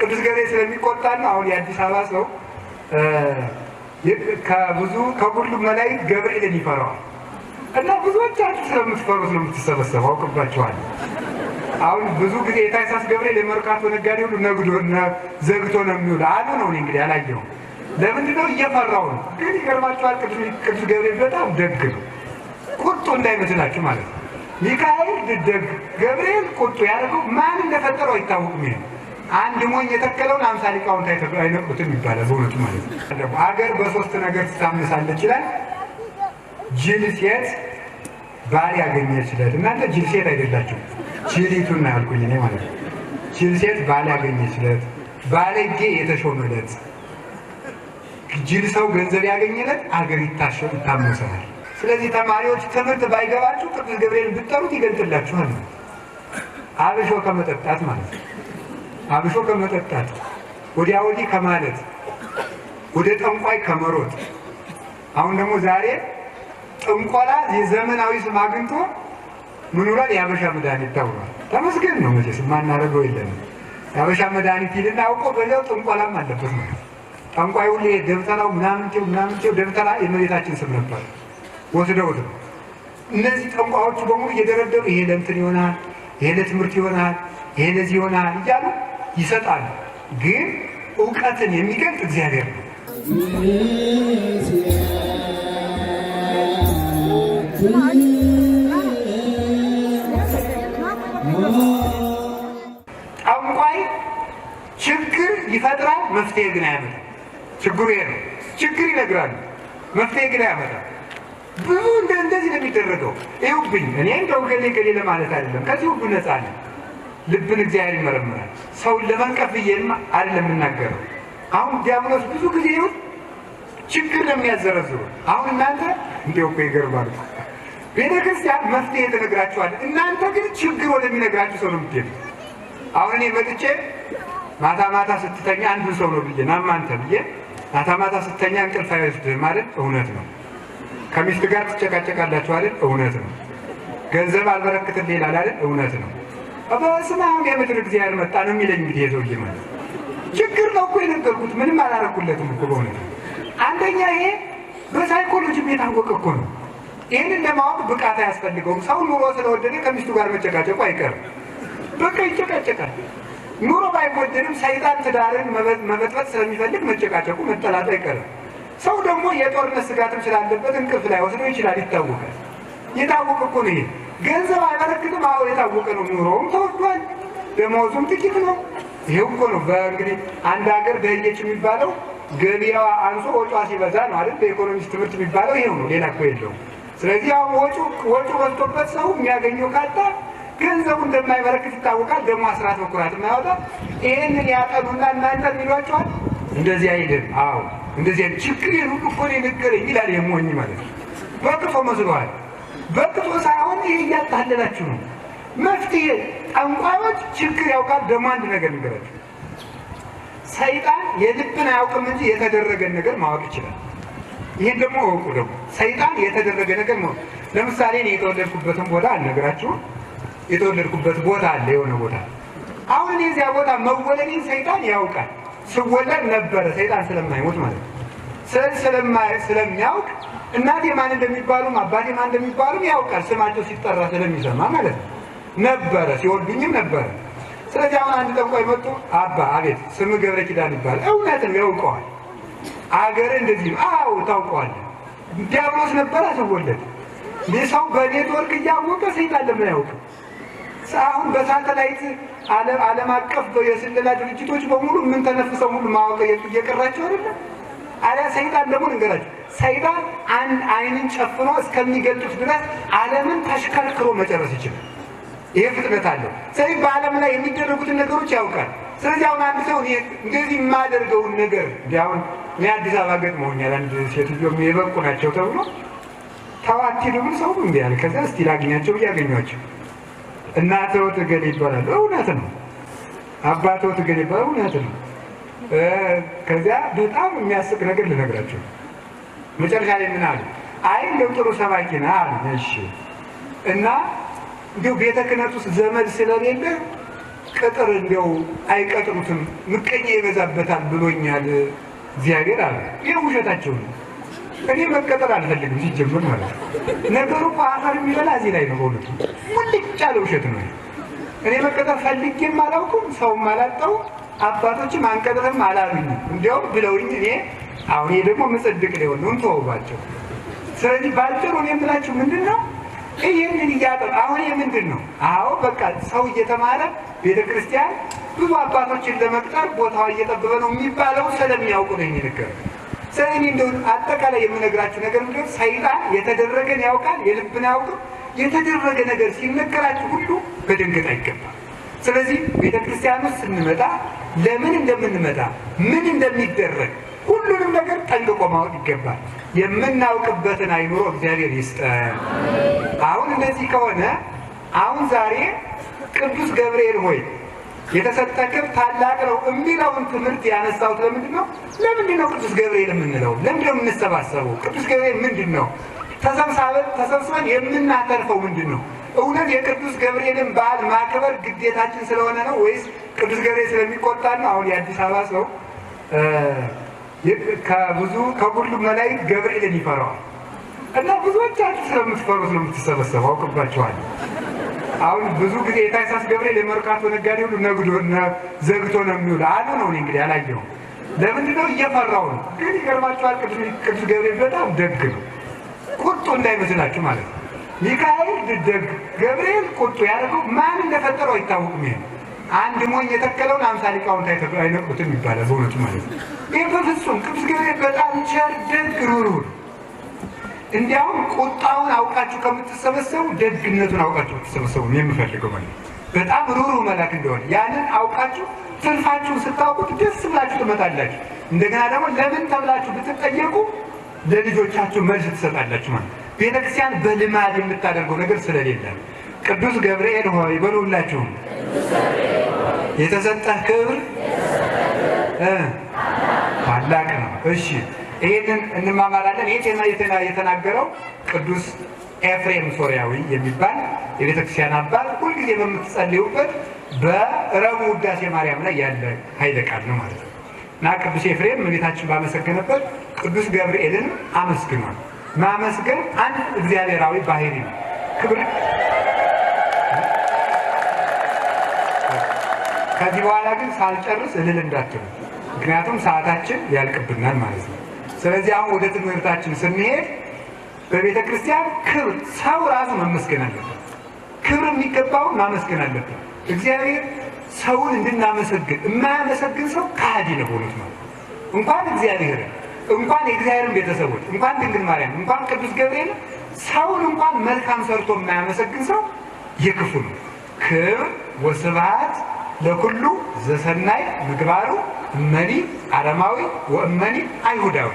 ቅዱስ ገብርኤል ስለሚቆጣና አሁን የአዲስ አበባ ሰው ከሁሉም መላእክት ገብርኤልን ይፈራዋል እና ብዙዎቻችሁ ስለምትፈሩት ነው የምትሰበሰበው አውቅባችኋለሁ። አሁን ብዙ ጊዜ የታይሳስ ገብርኤል የመርካቶ ነጋዴ ሁሉ ነግዶና ዘግቶ ነው የሚውል አሉ ነው እንግዲህ አላየሁም። ለምንድነው? እየፈራው ነው። ግን ይገርማችኋል ቅዱስ ገብርኤል በጣም ደግ ነው። ቁጡ እንዳይመስላችሁ ማለት ነው። ሚካኤል ደግ፣ ገብርኤል ቁጡ ያደረገው ማን እንደፈጠረው አይታወቅም። ይሄ አንድ ሞኝ የተከለውን 50 ሊቃውንት አይነቁትም ይባላል በእውነቱ ማለት ነው። አገር በሶስት ነገር ትታመሳለች ይላል። ጅል ሴት ባል ያገኘች ዕለት። እናንተ ጅል ሴት አይደላችሁ ጅሊቱን ነው ያልኩኝ እኔ ማለት ነው። ጅል ሴት ባል ያገኘች ዕለት፣ ባለጌ የተሾመ ዕለት፣ ጅል ሰው ገንዘብ ያገኘ ዕለት አገር ይታመሳል። ስለዚህ ተማሪዎች ትምህርት ባይገባችሁ ቅዱስ ገብርኤል ብትጠሩት ይገልጥላችኋል። አብሾ ከመጠጣት ማለት ነው። አብሾ ከመጠጣት ወዲያ ወዲህ ከማለት ወደ ጠንቋይ ከመሮጥ። አሁን ደግሞ ዛሬ ጥንቆላ የዘመናዊ ስም አግኝቶ ምን ይላል? የአበሻ መድኃኒት ተብሏል። ተመስገን ነው መቼስ የማናደርገው የለንም። የአበሻ መድኃኒት ይልና አውቆ በዚያው ጥንቆላም አለበት ማለት ነው። ጠንቋይ ሁሌ ደብተራው ምናምንቴው ደብተራ የእመቤታችን ስም ነበር ወስደውት ነው። እነዚህ ጠንቋዮቹ በሙሉ እየደረደሩ ይሄ ለእንትን ይሆናል፣ ይሄ ለትምህርት ይሆናል፣ ይሄ ለዚህ ይሆናል እያሉ ይሰጣሉ። ግን እውቀትን የሚገልጥ እግዚአብሔር ነው። ጠንቋይ ችግር ይፈጥራል፣ መፍትሄ ግን አያመጣም። ችግሩ ይሄ ነው። ችግር ይነግራሉ፣ መፍትሄ ግን አያመጣም። ብዙ እንደዚህ ነው የሚደረገው። ይሁብኝ እኔ እንደው ገሌ ለማለት አይደለም። ከዚህ ሁሉ ነፃ ነኝ። ልብን እግዚአብሔር ይመረምራል። ሰውን ለመንቀፍ ብዬማ አይደለም የምናገረው። አሁን ዲያብሎስ ብዙ ጊዜ ይሁን ችግር ነው የሚያዘረዝሩ። አሁን እናንተ እንዲያው እኮ ይገርማል። ቤተክርስቲያን መፍትሄ ትነግራችኋል። እናንተ ግን ችግር ወደሚነግራችሁ ሰው ነው የምትሄዱ። አሁን እኔ መጥቼ ማታ ስትተኛ አንዱን ሰው ነው ብዬ ናማንተ ብዬ ማታ ስትተኛ እንቅልፍ አይወስድህም ማለት እውነት ነው። ከሚስት ጋር ትጨቃጨቃላችሁ አይደል? እውነት ነው። ገንዘብ አልበረክትልህ ይላል አይደል? እውነት ነው። በስመ አብ የምድር እግዚአብሔር መጣ ነው የሚለኝ እንግዲህ የሰውዬ ማለት ችግር ነው እኮ የነገርኩት። ምንም አላረኩለትም እኮ በእውነት። አንደኛ ይሄ በሳይኮሎጂም የታወቀ እኮ ነው። ይህንን ለማወቅ ብቃት አያስፈልገውም። ሰው ኑሮ ስለወደደ ከሚስቱ ጋር መጨቃጨቁ አይቀርም። በቃ ይጨቃጨቃል። ኑሮ ባይወደድም ሰይጣን ትዳርን መበጥበጥ ስለሚፈልግ መጨቃጨቁ መጠላቱ አይቀርም። ሰው ደግሞ የጦርነት ስጋትም ስላለበት እንቅልፍ ላይ ወስዶ ይችላል። ይታወቃል። የታወቀ እኮ ነው ይሄ። ገንዘብ አይበረክትም። አዎ የታወቀ ነው። ኑሮውም ተወዷል፣ ደመወዙም ጥቂት ነው። ይሄው እኮ ነው። በእንግዲህ አንድ ሀገር ደህየች የሚባለው ገቢያዋ አንሶ ወጪዋ ሲበዛ ነው አይደል? በኢኮኖሚክስ ትምህርት የሚባለው ይሄው ነው። ሌላ እኮ የለውም። ስለዚህ አሁን ወጪ በዝቶበት ሰው የሚያገኘው ካጣ ገንዘቡ እንደማይበረክት ይታወቃል። ደግሞ አስራት በኩራት የማያወጣ ይህንን ያጠኑና እናንተ የሚሏቸዋል እንደዚህ አይደል? አዎ እንደዚህ ችግር ሁሉ እኮ ነው የነገረኝ ይላል። የሞኝ ማለት ነው። በቅቶ መስሏል። በቅቶ ሳይሆን ይሄ እያታለላችሁ ነው። መፍትሄ ጠንቋዮች ችግር ያውቃል። ደግሞ አንድ ነገር ንገራችሁ፣ ሰይጣን የልብን አያውቅም እንጂ የተደረገን ነገር ማወቅ ይችላል። ይሄን ደግሞ እወቁ። ደግሞ ሰይጣን የተደረገ ነገር ነው። ለምሳሌ እኔ የተወለድኩበትን ቦታ አልነግራችሁም። የተወለድኩበት ቦታ አለ፣ የሆነ ቦታ። አሁን እኔ እዚያ ቦታ መወለዴን ሰይጣን ያውቃል። ስወለድ ነበረ፣ ሰይጣን ስለማይሞት ማለት ነው። ስለሚያውቅ እናቴ ማን እንደሚባሉም አባቴ ማን እንደሚባሉም ያውቃል። ስማቸው ሲጠራ ስለሚሰማ ማለት ነው። ነበረ፣ ሲወልዱኝም ነበረ። ስለዚህ አሁን አንድ ጠንቋይ መጡ። አባ አቤት፣ ስም ገብረ ኪዳን ይባላል። እውነትም ያውቀዋል። አገር እንደዚህ ነው። አዎ ታውቀዋለህ። ዲያብሎስ ነበረ ስወለድ። ሰው በኔትወርክ እያወቀ ሰይጣን ለምን አያውቅም? አሁን በሳተላይት ዓለም አቀፍ የስለላ ድርጅቶች በሙሉ ምን ተነፍሰው ሁሉ ማወቅ እየቀራቸው አይደለም። አለ ሰይጣን ደግሞ ንገራቸው። ሰይጣን አንድ አይንን ጨፍኖ እስከሚገልጡት ድረስ ዓለምን ተሽከርክሮ መጨረስ ይችላል። ይሄ ፍጥነት አለው። ስለዚህ በዓለም ላይ የሚደረጉትን ነገሮች ያውቃል። ስለዚህ አሁን አንድ ሰው እንደዚህ የማደርገውን ነገር አሁን እኔ አዲስ አበባ ገጥሞኛል። አንድ ሴትዮ የበቁ ናቸው ተብሎ ታዋቂ ደግሞ ሰው እንዴ ያለ ከዛ እስቲ ላግኛቸው ያገኟቸው። እናተው ተገለ ይባላል። እውነት ነው። አባተው ተገለ ይባላል። እውነት ነው። ከዚያ በጣም የሚያስቅ ነገር ልነግራቸው። መጨረሻ ላይ ምን አሉ? አይ እንደው ጥሩ ሰባኪ ነህ አሉ። እሺ እና እንዲሁ ቤተ ክህነት ውስጥ ዘመድ ስለሌለ ቅጥር እንደው አይቀጥሩትም ምቀኛ ይበዛበታል ብሎኛል እግዚአብሔር አለ። ይሄ ውሸታቸው ነው። እኔ መቀጠር አልፈልግም ሲጀምር ማለት ነው። ነገሩ እኮ አፈር የሚበላ እዚህ ላይ ነው። በእውነቱ ሙልጭ ያለ ውሸት ነው። እኔ መቀጠር ፈልጌም አላውቅም፣ ሰውም አላጣው፣ አባቶችም አንቀጥርም አላሉኝ። እንዲያውም ብለውኝ እኔ አሁን ይሄ ደግሞ ምጽድቅ ሊሆን ነው እንተወባቸው። ስለዚህ ባጭሩ እኔ የምላችሁ ምንድን ነው ይህንን እያጠር አሁን ምንድን ነው? አዎ በቃ ሰው እየተማረ ቤተክርስቲያን ብዙ አባቶችን ለመቅጠር ቦታው እየጠበበ ነው የሚባለው ስለሚያውቁ ነው የሚነገር። ስለዚህ እንደው አጠቃላይ የምነግራችሁ ነገር ምንድን ነው? ሰይጣን የተደረገን ያውቃል፣ የልብን ያውቃል። የተደረገ ነገር ሲነገራችሁ ሁሉ በድንገት አይገባም። ስለዚህ ቤተክርስቲያን ውስጥ ስንመጣ ለምን እንደምንመጣ ምን እንደሚደረግ ሁሉንም ነገር ጠንቅቆ ማወቅ ይገባል። የምናውቅበትን አይኑሮ እግዚአብሔር ይስጠን። አሁን እንደዚህ ከሆነ አሁን ዛሬ ቅዱስ ገብርኤል ሆይ የተሰጠ ክብር ታላቅ ነው የሚለውን ትምህርት ያነሳሁት ለምንድን ነው? ለምንድን ነው ቅዱስ ገብርኤል የምንለው? ለምንድን ነው የምንሰባሰበው? ቅዱስ ገብርኤል ምንድን ነው? ተሰብስበን የምናተርፈው ምንድን ነው? እውነት የቅዱስ ገብርኤልን በዓል ማክበር ግዴታችን ስለሆነ ነው ወይስ ቅዱስ ገብርኤል ስለሚቆጣ ነው? አሁን የአዲስ አበባ ሰው ከሁሉም በላይ ገብርኤልን ይፈራዋል እና ብዙዎቻችሁ ስለምትፈሩት ነው የምትሰበሰቡ። አውቅባችኋል። አሁን ብዙ ጊዜ የታይሳስ ገብርኤል የመርካቶ ነጋዴ ሁሉ ነግዶ ዘግቶ ነው የሚውል አሉ ነው። እንግዲህ አላየሁም። ለምንድን ነው? እየፈራው ነው። ግን ይገርማችኋል፣ ቅዱስ ገብርኤል በጣም ደግ ነው። ቁጡ እንዳይመስላችሁ ማለት ነው። ሚካኤል ደግ፣ ገብርኤል ቁጡ ያደረገው ማን እንደፈጠረው አይታወቅም። ይሄ አንድ ሞኝ የተከለውን 50 ሊቃውንት አይነቁትም ይባላል በእውነቱ ማለት ነው። ይህ በፍጹም ቅዱስ ገብርኤል በጣም ቸር፣ ደግ፣ ሩህሩህ። እንዲያውም ቁጣውን አውቃችሁ ከምትሰበሰቡ ደግነቱን አውቃችሁ ብትሰበሰቡ የምፈልገው ማለት ነው። በጣም ሩህሩህ መልአክ እንደሆነ ያንን አውቃችሁ ትርፋችሁን ስታውቁት ደስ ብላችሁ ትመጣላችሁ። እንደገና ደግሞ ለምን ተብላችሁ ብትጠየቁ ለልጆቻችሁ መልስ ትሰጣላችሁ ማለት ነው። ቤተክርስቲያን በልማድ የምታደርገው ነገር ስለሌለ ቅዱስ ገብርኤል ሆይ በሉላችሁ የተሰጠህ ክብር ታላቅ ነው። እሺ ይሄንን እንማማራለን። ይሄ የተናገረው ቅዱስ ኤፍሬም ሶርያዊ የሚባል የቤተክርስቲያን አባት ሁልጊዜ በምትጸልዩበት በረቡዕ ውዳሴ ማርያም ላይ ያለ ኃይለ ቃል ነው ማለት ነው። እና ቅዱስ ኤፍሬም እመቤታችን ባመሰገነበት ቅዱስ ገብርኤልን አመስግኗል። ማመስገን አንድ እግዚአብሔራዊ ባህሪ ነው። ክብር ከዚህ በኋላ ግን ሳልጨርስ እልል እንዳትሉ፣ ምክንያቱም ሰዓታችን ያልቅብናል ማለት ነው። ስለዚህ አሁን ወደ ትምህርታችን ስንሄድ በቤተ ክርስቲያን ክብር ሰው ራሱ መመስገን አለበት። ክብር የሚገባውን ማመስገን አለበት። እግዚአብሔር ሰውን እንድናመሰግን የማያመሰግን ሰው ከሃዲ ነው ሆኖት ማለት ነው። እንኳን እግዚአብሔር እንኳን የእግዚአብሔርን ቤተሰቦች እንኳን ድንግል ማርያም እንኳን ቅዱስ ገብርኤል ሰውን እንኳን መልካም ሰርቶ የማያመሰግን ሰው የክፉ ነው። ክብር ወስብሐት ለኩሉ ዘሰናይ ምግባሩ እመኒ አረማዊ ወእመኒ አይሁዳዊ።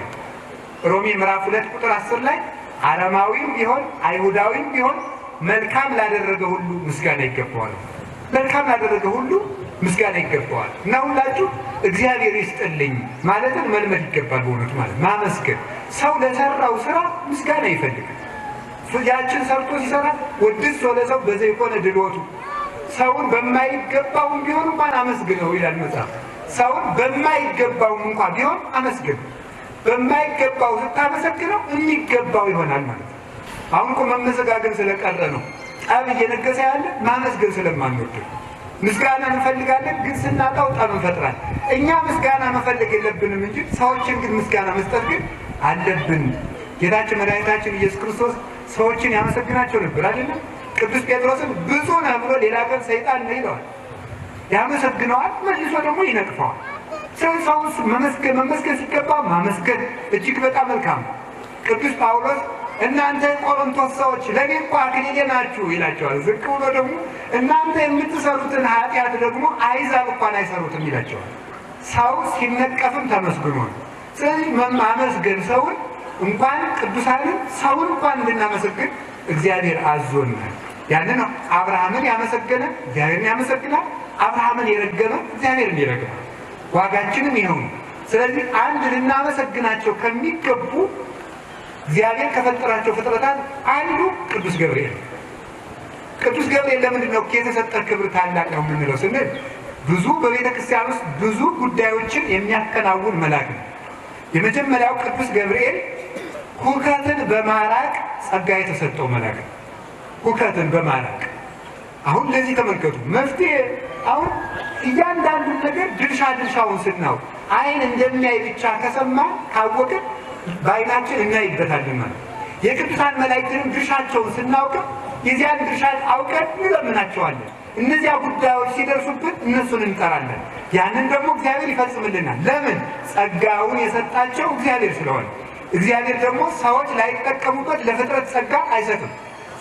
ሮሜ ምዕራፍ 2 ቁጥር 10 ላይ አረማዊም ቢሆን አይሁዳዊም ቢሆን መልካም ላደረገ ሁሉ ምስጋና ይገባዋል። መልካም ላደረገ ሁሉ ምስጋና ይገባዋል። እና ሁላችሁ እግዚአብሔር ይስጥልኝ ማለትን መልመድ ይገባል። በእውነቱ ማለት ማመስገን። ሰው ለሰራው ስራ ምስጋና ይፈልጋል። ያችን ሰርቶ ሲሰራ ወድስ ወለሰው በዘይኮነ ድሎቱ ሰውን በማይገባውም ቢሆን እንኳን አመስግነው ይላል መጽሐፍ። ሰውን በማይገባውም እንኳን ቢሆን አመስግነው። በማይገባው ስታመሰግነው የሚገባው ይሆናል ማለት ነው። አሁን እኮ መመሰጋገን ስለቀረ ነው ጠብ እየነገሰ ያለ ማመስገን ስለማንወድ። ምስጋና እንፈልጋለን ግን ስናጣው ጠብ እንፈጥራለን። እኛ ምስጋና መፈለግ የለብንም እንጂ ሰዎችን ግን ምስጋና መስጠት ግን አለብን። ጌታችን መድኃኒታችን ኢየሱስ ክርስቶስ ሰዎችን ያመሰግናቸው ነበር አይደለም? ቅዱስ ጴጥሮስን ብፁዕ ነህ ብሎ ሌላ ቀን ሰይጣን ነው ይለዋል። ያመሰግነዋል፣ መልሶ ደግሞ ይነቅፈዋል። ሰው መመስገን ሲገባ ማመስገን እጅግ በጣም መልካም ነው። ቅዱስ ጳውሎስ እናንተ ቆሮንቶስ ሰዎች ለኔ እንኳ አክሊሌ ናችሁ ይላቸዋል። ዝቅ ብሎ ደግሞ እናንተ የምትሰሩትን ኃጢአት ደግሞ አሕዛብ እንኳን አይሰሩትም ይላቸዋል። ሰው ሲነቀፍም ተመስግኖ ነው። ስለዚህ ማመስገን ሰውን እንኳን ቅዱሳንን ሰውን እንኳን እንድናመሰግን እግዚአብሔር አዞናል። ያንን ነው አብርሃምን ያመሰገነ እግዚአብሔርን ያመሰግናል። አብርሃምን የረገመ እግዚአብሔርን ይረግማል። ዋጋችንም ይኸው ነው። ስለዚህ አንድ ልናመሰግናቸው ከሚገቡ እግዚአብሔር ከፈጠራቸው ፍጥረታት አንዱ ቅዱስ ገብርኤል። ቅዱስ ገብርኤል ለምንድን ነው የተሰጠ ክብር ታላቅ ነው የምንለው ስንል ብዙ በቤተ ክርስቲያን ውስጥ ብዙ ጉዳዮችን የሚያከናውን መልአክ ነው። የመጀመሪያው ቅዱስ ገብርኤል ሁከትን በማራቅ ጸጋ የተሰጠው መልአክ ነው። ሁከትን በማራቅ አሁን ለዚህ ተመልከቱ መፍትሄ አሁን እያንዳንዱን ነገር ድርሻውን ስናው አይን እንደሚያይ ብቻ ከሰማን ካወቅን በአይናችን እናይበታለን ማለት የቅዱሳን መላእክትን ድርሻቸውን ስናውቅ የዚያን ድርሻ አውቀን እንለምናቸዋለን። እነዚያ ጉዳዮች ሲደርሱብን እነሱን እንጠራለን። ያንን ደግሞ እግዚአብሔር ይፈጽምልናል። ለምን? ጸጋውን የሰጣቸው እግዚአብሔር ስለሆነ። እግዚአብሔር ደግሞ ሰዎች ላይጠቀሙበት ለፍጥረት ጸጋ አይሰጥም።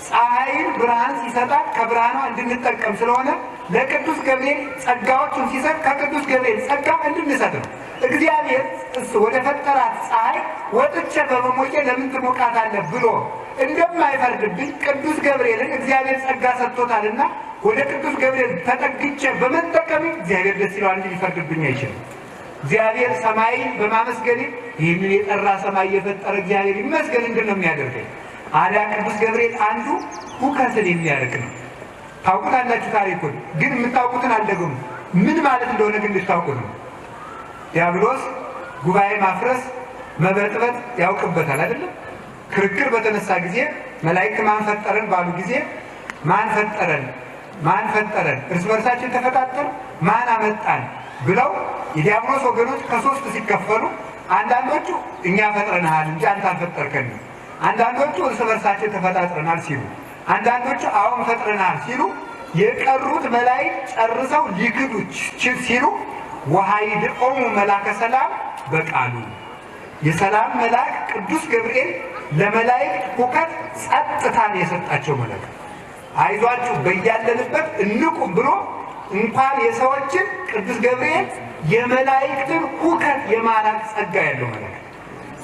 ፀሐይን ብርሃን ሲሰጣት ከብርሃኗ እንድንጠቀም ስለሆነ ለቅዱስ ገብርኤል ጸጋዎቹን ሲሰጥ ከቅዱስ ገብርኤል ጸጋ እንድንሰጥ ነው። እግዚአብሔር ወደ ፈጠራት ፀሐይ ወጥቼ በመሞቄ ለምን ትሞቃታለህ ብሎ እንደማይፈርድብኝ ቅዱስ ገብርኤልን እግዚአብሔር ጸጋ ሰጥቶታልና ወደ ቅዱስ ገብርኤል ተጠግቼ በመጠቀም እግዚአብሔር ደስ ይለዋል እንጂ ሊፈርድብኝ አይችልም። እግዚአብሔር ሰማይን በማመስገን ይህንን የጠራ ሰማይ የፈጠረ እግዚአብሔር ይመስገን እንደምን የሚያደርገኝ አዳ ቅዱስ ገብርኤል አንዱ ሁከትን የሚያርቅ ነው። ታውቁታላችሁ ታሪኩን፣ ግን የምታውቁትን አልደግሙ። ምን ማለት እንደሆነ ግን ልታውቁት ነው። ዲያብሎስ ጉባኤ ማፍረስ መበጥበጥ ያውቅበታል አይደለም? ክርክር በተነሳ ጊዜ መላእክት ማን ፈጠረን ባሉ ጊዜ ማን ፈጠረን እርስ በርሳችን ተፈጣጠር ማን አመጣን ብለው የዲያብሎስ ወገኖች ከሶስት ሲከፈሉ አንዳንዶቹ እኛ ፈጥረናል እንጂ አንተ አልፈጠርከንም፣ አንዳንዶቹ እርስ በርሳችን ተፈጣጥረናል ሲሉ፣ አንዳንዶቹ አሁን ፈጥረናል ሲሉ፣ የቀሩት መላእክት ጨርሰው ሊክዱ ሲሉ ወሃይድኦሙ መላከ ሰላም በቃሉ የሰላም መልአክ ቅዱስ ገብርኤል ለመላእክት ሁከት ጸጥታን የሰጣቸው መልአክ አይዟችሁ በያለንበት እንቁም ብሎ እንኳን የሰዎችን ቅዱስ ገብርኤል የመላእክትን ሁከት የማራቅ ጸጋ ያለው መልአክ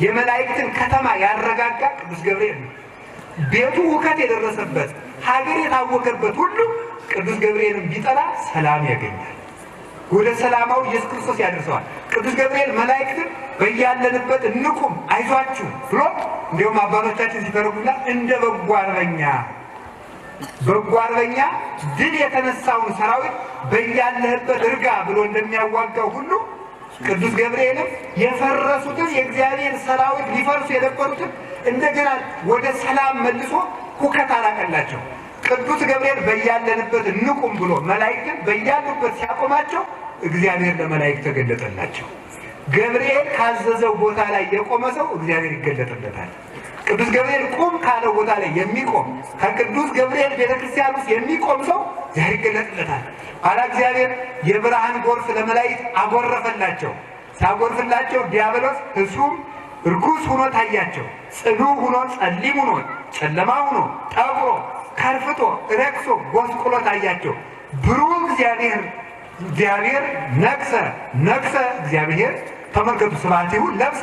የመላእክትን ከተማ ያረጋጋ ቅዱስ ገብርኤል ነው። ቤቱ ሁከት የደረሰበት ሀገር የታወቀበት ሁሉ ቅዱስ ገብርኤልን ቢጠራ ሰላም ያገኛል። ወደ ሰላማው ኢየሱስ ክርስቶስ ያደርሰዋል። ቅዱስ ገብርኤል መላእክትን በያለንበት እንቁም አይዟችሁ ብሎ እንዲሁም አባቶቻችን ሲተረጉሙላ እንደ በጎ አርበኛ ድል የተነሳውን ሰራዊት በያለህበት እርጋ ብሎ እንደሚያዋጋው ሁሉ ቅዱስ ገብርኤልም የፈረሱትን የእግዚአብሔር ሰራዊት ሊፈርሱ የነበሩትን እንደገና ወደ ሰላም መልሶ ሁከት አላቀላቸው። ቅዱስ ገብርኤል በያለንበት እንቁም ብሎ መላእክትን በያሉበት ሲያቆማቸው እግዚአብሔር ለመላእክት ተገለጠላቸው። ገብርኤል ካዘዘው ቦታ ላይ የቆመ ሰው እግዚአብሔር ይገለጥለታል። ቅዱስ ገብርኤል ቁም ካለው ቦታ ላይ የሚቆም ከቅዱስ ገብርኤል ቤተክርስቲያን ውስጥ የሚቆም ሰው እግዚአብሔር ይገለጥለታል። አላ እግዚአብሔር የብርሃን ጎርፍ ለመላእክት አጎረፈላቸው። ሲያጎርፍላቸው ዲያብሎስ እሱም እርኩስ ሆኖ ታያቸው። ጽኑ ሆኖ ጸሊም ሆኖ ጨለማ ሆኖ ጠቁሮ ከርፍቶ ረክሶ ጎስቁሎ ታያቸው። ብሩህ እግዚአብሔር ነግሰ እግዚአብሔር ተመልከቱ ስብሐቲሁ ለብሰ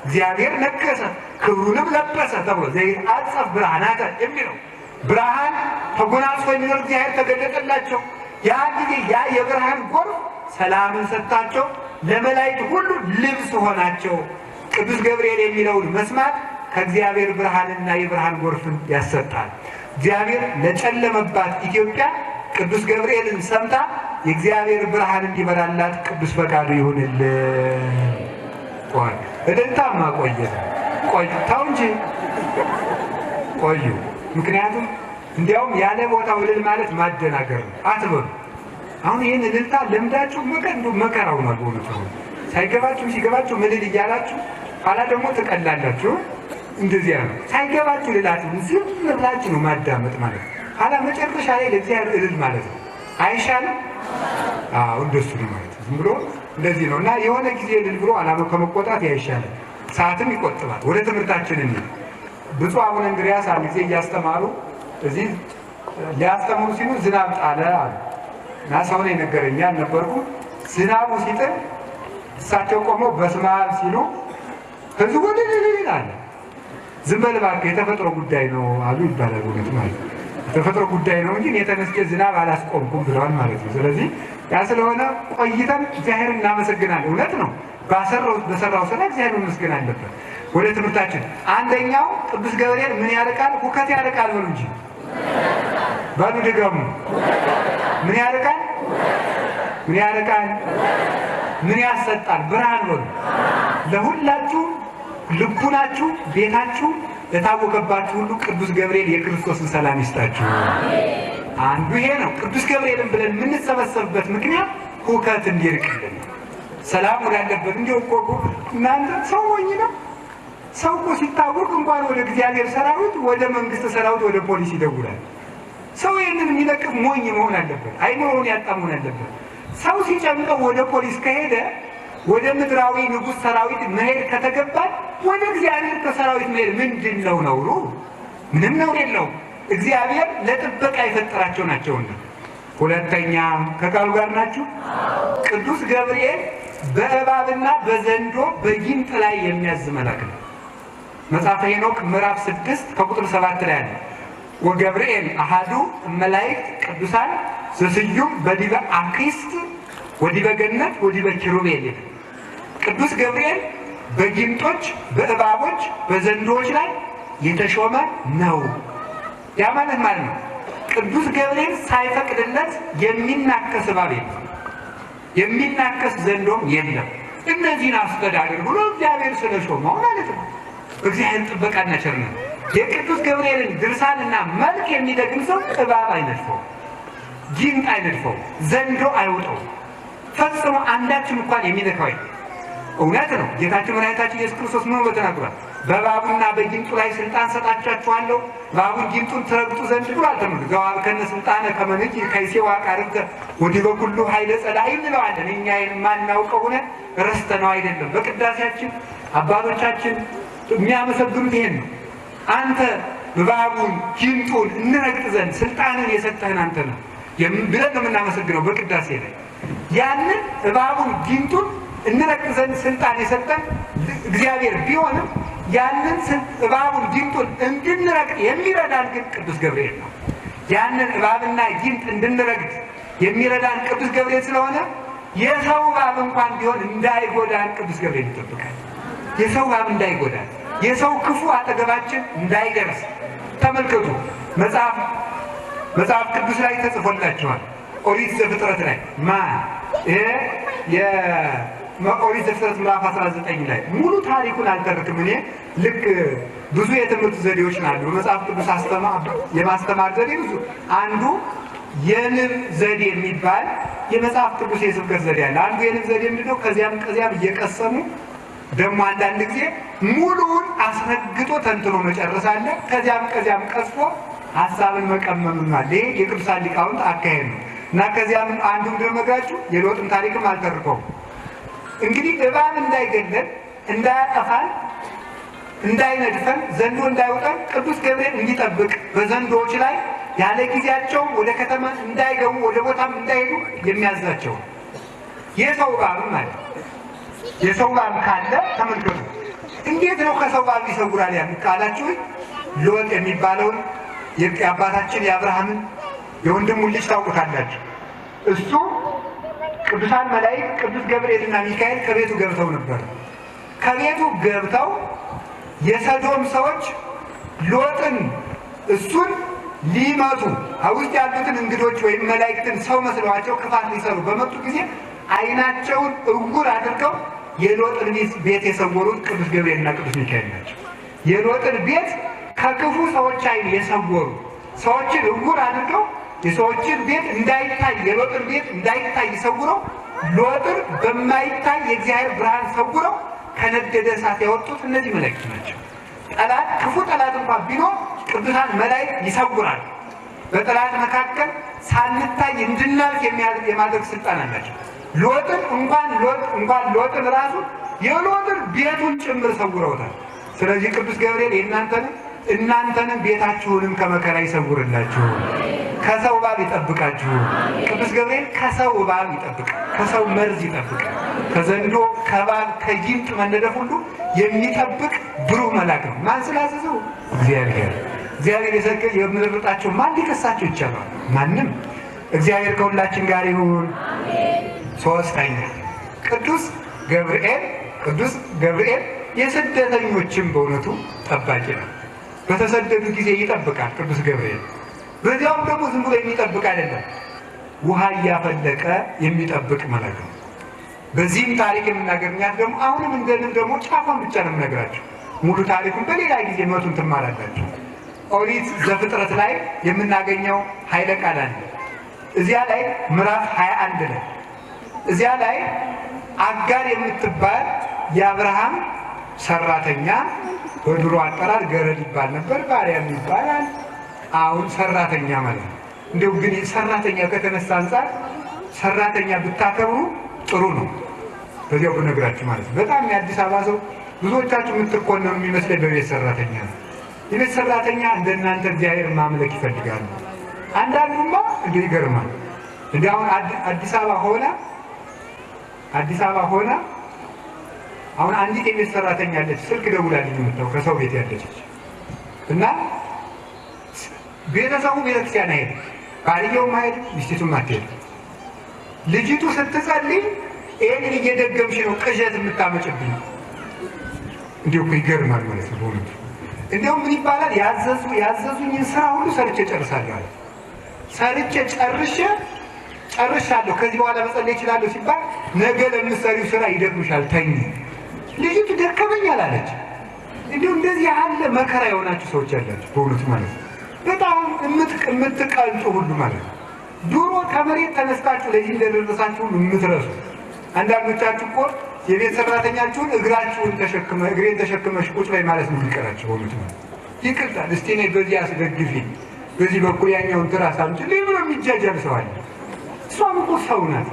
እግዚአብሔር ነገሰ ክብሩንም ለበሰ ተብሎ ዘይትዓጸፍ ብርሃናተ የሚለው ብርሃን ተጎናጽፎ የሚኖር እግዚአብሔር ተገለጠላቸው። ያ ጊዜ ያ የብርሃን ጎርፍ ሰላምን ሰጣቸው፣ ለመላእክት ሁሉ ልብስ ሆናቸው። ቅዱስ ገብርኤል የሚለውን መስማት ከእግዚአብሔር ብርሃንና የብርሃን ጎርፍን ያሰጣል። እግዚአብሔር ለጨለመባት ኢትዮጵያ ቅዱስ ገብርኤልን ሰምታ የእግዚአብሔር ብርሃን እንዲበራላት ቅዱስ ፈቃዱ ይሁንልን። እደንታማ ቆይታው እንጂ ቆዩ። ምክንያቱም እንዲያውም ያለ ቦታው እልል ማለት ማደናገር ነው አትበሉ። አሁን ይህን እልልታ ለምዳችሁ መከራው ነው በእውነቱ። ሳይገባችሁ ሲገባችሁ ምልል እያላችሁ ኋላ ደግሞ ትቀላላችሁ። እንደዚያ ነው። ሳይገባችሁ ልላችሁ ዝም ብላችሁ ነው ማዳመጥ ማለት ነው። ኋላ መጨረሻ ላይ ለእግዚአብሔር እልል ማለት ነው። አይሻልም? አዎ እንደሱ ነው ማለት ነው። ዝም ብሎ እንደዚህ ነው እና የሆነ ጊዜ እልል ብሎ አላማ ከመቆጣት ያይሻላል። ሰዓትም ይቆጥባል። ወደ ትምህርታችን እንሂድ። ብፁዕ አቡነ እንድርያስ አንድ ጊዜ እያስተማሩ እዚህ ሊያስተምሩ ሲሉ ዝናብ ጣለ አሉ እና ሰው ነው የነገረኝ አልነበርኩ። ዝናቡ ሲጥል እሳቸው ቆመው በስመ አብ ሲሉ ህዝቡ እልል አለ። ዝም በል እባክህ የተፈጥሮ ጉዳይ ነው አሉ ይባላል። እውነት ማለት ነው የተፈጥሮ ጉዳይ ነው እንጂ የተነስቼ ዝናብ አላስቆምኩም ብለዋል ማለት ነው። ስለዚህ ያ ስለሆነ ቆይተን እግዚአብሔር እናመሰግናለን። እውነት ነው በሰራው ስራ እግዚአብሔር መመስገን አለበት። ወደ ትምህርታችን አንደኛው ቅዱስ ገብርኤል ምን ያርቃል? ሁከት ያርቃል በሉ እንጂ ባሉ ድገሙ። ምን ያርቃል? ምን ያርቃል? ምን ያሰጣል? ብርሃን በሉ። ለሁላችሁ ልቡናችሁ ቤታችሁ ለታወቀባችሁ ሁሉ ቅዱስ ገብርኤል የክርስቶስን ሰላም ይስጣችሁ። አንዱ ይሄ ነው። ቅዱስ ገብርኤልን ብለን የምንሰበሰብበት ምክንያት ሁከት እንዲርቅልን ሰላም ወዳለበት እንዲወቆ እናንተ ሰው ሞኝ ነው። ሰው እኮ ሲታወቅ እንኳን ወደ እግዚአብሔር ሰራዊት፣ ወደ መንግስት ሰራዊት፣ ወደ ፖሊስ ይደውላል። ሰው ይህንን የሚለቅፍ ሞኝ መሆን አለበት። አይምሮውን ያጣ መሆን አለበት። ሰው ሲጨንቀው ወደ ፖሊስ ከሄደ ወደ ምድራዊ ንጉሥ ሰራዊት መሄድ ከተገባል ወደ እግዚአብሔር ከሰራዊት መሄድ ምንድን ነው ነውሩ? ምንም ነውር የለውም። እግዚአብሔር ለጥበቃ የፈጠራቸው ናቸውና። ሁለተኛ ከቃሉ ጋር ናችሁ። ቅዱስ ገብርኤል በእባብና በዘንዶ በጊንጥ ላይ የሚያዝ መልአክ ነው። መጽሐፈ ሄኖክ ምዕራፍ 6 ከቁጥር 7 ላይ አለ። ወገብርኤል አሃዱ መላእክት ቅዱሳን ዘስዩም በዲበ አክስት ወዲበ ገነት ወዲበ ኪሩቤል። ቅዱስ ገብርኤል በጊንጦች በእባቦች በዘንዶዎች ላይ የተሾመ ነው። ያ ማለት ነው ቅዱስ ገብርኤል ሳይፈቅድለት የሚናከስ እባብ የለም፣ የሚናከስ ዘንዶም የለም። እነዚህን አስተዳድር ብሎ እግዚአብሔር ስለሾመው ማለት ነው። እግዚአብሔር ጥበቃና ቸርነት የቅዱስ ገብርኤልን ድርሳንና መልክ የሚደግም ሰው እባብ አይነድፈው፣ ጊንጥ አይነድፈው፣ ዘንዶ አይውጠው፣ ፈጽሞ አንዳችም እንኳን የሚነካው እውነት ነው። ጌታችን መድኃኒታችን ኢየሱስ ክርስቶስ ምን ብሎ ተናግሯል? በእባቡና በጊንጡ ላይ ስልጣን ሰጣችኋለሁ፣ እባቡን ጊንጡን ትረግጡ ዘንድ ብሎ አልተመለከ ዘዋብ ከነ ስልጣነ ከመንቂ ከይሴዋ ቃርብ ወዲህ በኩሉ ኃይለ ጸዳይ እንለዋለን። እኛ የማናውቀው ሆነ ረስተነው አይደለም። በቅዳሴያችን አባቶቻችን የሚያመሰግኑት ይሄን ነው። አንተ እባቡን ጊንጡን እንረግጥ ዘንድ ስልጣንን የሰጠህን አንተ ነው ብለን ነው የምናመሰግነው በቅዳሴ ላይ። ያንን እባቡን ጊንጡን እንረግጥ ዘንድ ስልጣን የሰጠን እግዚአብሔር ቢሆንም ያንን እባቡን ጊንጡን እንድንረግጥ የሚረዳን ግን ቅዱስ ገብርኤል ነው። ያንን እባብና ጊንጥ እንድንረግጥ የሚረዳን ቅዱስ ገብርኤል ስለሆነ የሰው እባብ እንኳን ቢሆን እንዳይጎዳን ቅዱስ ገብርኤል ይጠብቃል። የሰው እባብ እንዳይጎዳን፣ የሰው ክፉ አጠገባችን እንዳይደርስ ተመልከቱ። መጽሐፍ ቅዱስ ላይ ተጽፎላችኋል። ኦሪት ዘፍጥረት ላይ ኦሪት ዘፍጥረት ምዕራፍ 19 ላይ ሙሉ ታሪኩን አልተርክም። እኔ ልክ ብዙ የትምህርት ዘዴዎች ናሉ በመጽሐፍ ቅዱስ የማስተማር ዘዴ ብዙ። አንዱ የንብ ዘዴ የሚባል የመጽሐፍ ቅዱስ የስብከት ዘዴ አለ። አንዱ የንብ ዘዴ ምንድነው? ከዚያም እየቀሰሙ ደግሞ አንዳንድ ጊዜ ሙሉውን አስረግጦ ተንትኖ መጨረስ አለ። ከዚያም ቀስፎ ሀሳብን መቀመም አለ። ይሄ የቅዱሳን ሊቃውንት አካሄድ ነው እና ከዚያም አንዱ እንደመጋችሁ የሎጥን ታሪክም አልተርከውም። እንግዲህ እባብ እንዳይገለን፣ እንዳያጠፋን፣ እንዳይነድፈን፣ ዘንዶ እንዳይወጣን ቅዱስ ገብርኤል እንዲጠብቅ በዘንዶዎች ላይ ያለ ጊዜያቸው ወደ ከተማ እንዳይገቡ ወደ ቦታም እንዳይሄዱ የሚያዛቸው የሰው እባብ ማለት የሰው እባብ ካለ ተመልከቱ። እንዴት ነው ከሰው እባብ ይሰውራል ያሉት ካላችሁ ሎጥ የሚባለውን የአባታችን የአብርሃምን የወንድሙን ልጅ ታውቁታላችሁ። እሱ ቅዱሳን መላእክት ቅዱስ ገብርኤልና ሚካኤል ከቤቱ ገብተው ነበር። ከቤቱ ገብተው የሰዶም ሰዎች ሎጥን እሱን ሊመቱ ውስጥ ያሉትን እንግዶች ወይም መላእክትን ሰው መስለዋቸው ክፋት ሊሰሩ በመጡ ጊዜ ዓይናቸውን እውር አድርገው የሎጥን ቤት የሰወሩት ቅዱስ ገብርኤልና ቅዱስ ሚካኤል ናቸው። የሎጥን ቤት ከክፉ ሰዎች ዓይን የሰወሩ ሰዎችን እውር አድርገው የሰዎችን ቤት እንዳይታይ የሎጥን ቤት እንዳይታይ ሰውረው ሎጥን በማይታይ የእግዚአብሔር ብርሃን ሰውረው ከነደደ እሳት ያወጡት እነዚህ መላእክት ናቸው። ጠላት ክፉ ጠላት እንኳን ቢኖር ቅዱሳን መላእክት ይሰውራል። በጠላት መካከል ሳንታይ እንድናልፍ የማድረግ ስልጣን አላቸው። ሎጥን እንኳን ሎጥን ራሱ የሎጥን ቤቱን ጭምር ሰውረውታል። ስለዚህ ቅዱስ ገብርኤል እናንተንም ቤታችሁንም ከመከራ ይሰውርላችሁ፣ ከሰው እባብ ይጠብቃችሁ። ቅዱስ ገብርኤል ከሰው እባብ ይጠብቃል፣ ከሰው መርዝ ይጠብቃል። ከዘንዶ ከእባብ ከጊንጥ መነደፍ ሁሉ የሚጠብቅ ብሩህ መልአክ ነው። ማን ስላዘዘው? እግዚአብሔር የሰቀል የምንርጣቸው ማን ሊከሳቸው ይቻላል? ማንም። እግዚአብሔር ከሁላችን ጋር ይሁን። ሶስተኛ ቅዱስ ገብርኤል የስደተኞችን በእውነቱ ጠባቂ ነው። በተሰደዱ ጊዜ ይጠብቃል። ቅዱስ ገብርኤል በዚያውም ደግሞ ዝም ብሎ የሚጠብቅ አይደለም፣ ውሃ እያፈለቀ የሚጠብቅ መልአክ ነው። በዚህም ታሪክ የምናገኛት ደግሞ አሁንም እንደንም ደግሞ ጫፏን ብቻ ነው የምነግራቸው። ሙሉ ታሪኩን በሌላ ጊዜ መቱን ትማራላችሁ። ኦሪት ዘፍጥረት ላይ የምናገኘው ኃይለ ቃል አለ። እዚያ ላይ ምዕራፍ 21 ላይ እዚያ ላይ አጋር የምትባል የአብርሃም ሰራተኛ፣ በድሮ አጠራር ገረድ ይባል ነበር፣ ባሪያም ይባላል። አሁን ሰራተኛ ማለት ነው። እንደው ግን ሰራተኛ ከተነሳ አንፃር ሰራተኛ ብታከብሩ ጥሩ ነው። በዚያው ብነግራችሁ ማለት ነው። በጣም የአዲስ አበባ ሰው ብዙዎቻችሁ የምትኮነኑ የሚመስለኝ በቤት ሰራተኛ ነው። የቤት ሰራተኛ እንደናንተ እግዚአብሔር ማምለክ ይፈልጋሉ። አንዳንዱማ እንዲህ ይገርማል። እንዲህ አሁን አዲስ አበባ ሆና አሁን አንዲት የቤት ሰራተኛ አለች። ስልክ ደውላልኝ የምትለው ከሰው ቤት ያለች እና ቤተሰቡ ቤተክርስቲያን አይሄድም፣ ባልየውም አይሄድም፣ ሚስቱም አትሄድም። ልጅቱ ስትጸልይ ይሄንን እየደገምሽ ነው ቅዠት የምታመጭብኝ። እንዲሁ እኮ ይገርማል ማለት ነው በእውነቱ። እንዲያውም ምን ይባላል? ያዘዙኝን ስራ ሁሉ ሰርቼ ጨርሳለሁ አለ። ሰርቼ ጨርሻለሁ፣ ከዚህ በኋላ መጸለይ እችላለሁ ሲባል ነገ ለምትሰሪው ስራ ይደክምሻል፣ ተኝ። ልጅቱ ደከመኝ አላለች። እንዲሁ እንደዚህ ያለ መከራ የሆናችሁ ሰዎች ያላችሁ በእውነቱ ማለት ነው። በጣም የምትቀልጡ ሁሉ ማለት ነው። ድሮ ከመሬት ተነስታችሁ ለዚህ እንደደረሳችሁ የምትረሱ አንዳንዶቻችሁ እኮ የቤት ሰራተኛችሁን እግሬን ተሸክመሽ ቁጭ ላይ ማለት ነው የሚቀራችሁ በእውነቱ ማለት ይቅርታል። እስቲ እኔ በዚህ አስደግፊኝ፣ በዚህ በኩል ያኛውን ትራስ አምጪ ብሎ የሚጃጃል ሰው አለ። እሷም እኮ ሰው ናት።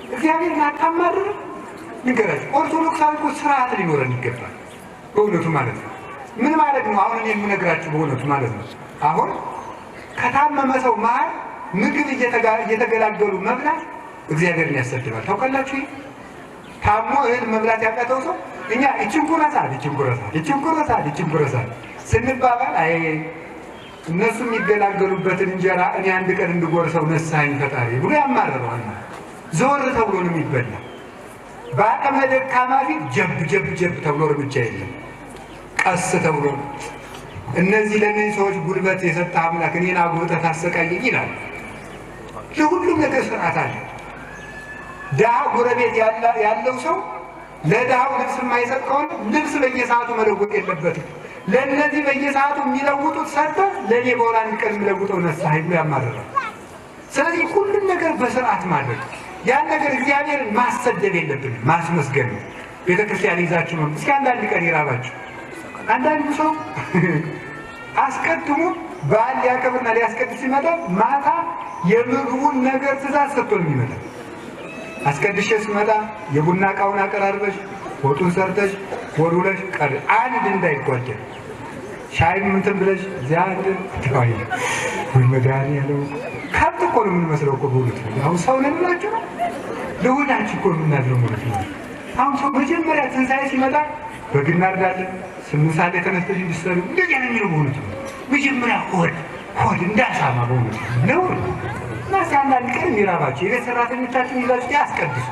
እግዚአብሔርን አታማርርም? ንገራችሁ። ኦርቶዶክሳዊ እኮ ስርዓት ሊኖረን ይገባል በእውነቱ ማለት ነው። ምን ማለት ነው? አሁን የምነግራችሁ በእውነቱ ማለት ነው። አሁን ከታመመ ሰው መሀል ምግብ እየተገላገሉ መብላት እግዚአብሔርን ያሰድባል። ታውቃላችሁ? ታሞ እህል መብላት ያቃተው ሰው እኛ ይችን ኩረሳል ስንባባል አይ እነሱ የሚገላገሉበትን እንጀራ እኔ አንድ ቀን እንድጎርሰው ነሳኝ ፈጣሪ ብሎ ያማርረዋል። ዞር ተብሎ ነው የሚበላ። በአቅመ ደካማ ፊት ጀብ ተብሎ እርምጃ የለም፣ ቀስ ተብሎ ነው። እነዚህ ለእነዚህ ሰዎች ጉልበት የሰጠ አምላክ እኔን አጉርጠህ ታሰቃየኝ ይላል። ለሁሉም ነገር ስርዓት አለ። ድሃ ጎረቤት ያለው ሰው ለድሃው ልብስ የማይሰጥ ከሆነ ልብስ በየሰዓቱ መለወጥ የለበትም። ለእነዚህ በየሰዓቱ የሚለውጡት ሰርተህ ለእኔ በወር አንድ ቀን የሚለውጠው ነሳህ ብሎ ያማርራል። ስለዚህ ሁሉም ነገር በስርዓት ማድረግ፣ ያን ነገር እግዚአብሔርን ማሰደብ የለብንም፣ ማስመስገን ነው። ቤተክርስቲያን ይዛችሁ ነው። እስኪ አንዳንድ ቀን ይራባችሁ። አንዳንዱ ሰው አስቀድሞ በዓል ሊያከብርና ሊያስቀድስ ሲመጣ ማታ የምግቡን ነገር ትእዛዝ ሰጥቶ ነው የሚመጣ። አስቀድሼ ስመጣ የቡና እቃውን አቀራርበሽ ወጡን ሰርተሽ ወሩለሽ ቀር አንድ እንዳይጓደል ሻይ እንትን ብለሽ እዚያ አንድ ትባይ ወይ መዳን ያለው ከብት እኮ ነው የምንመስለው እኮ በእውነት ነው። አሁን ሰው ነን ብላችሁ ለሆዳችሁ እኮ የምናድረው ማለት ነው። አሁን ሰው መጀመሪያ ትንሣኤ ሲመጣ በግ እናርዳለን፣ 8 ሰዓት ተነስተሽ እንዲሰሩ እንደዚህ ነው የሚለው በእውነት ነው። መጀመሪያ ሆድ እንዳሳማ በእውነት ነው። እና አንዳንድ ቀን የሚራባችሁ የቤት ሰራተኞቻችን ይዛችሁ ያስቀድሱ።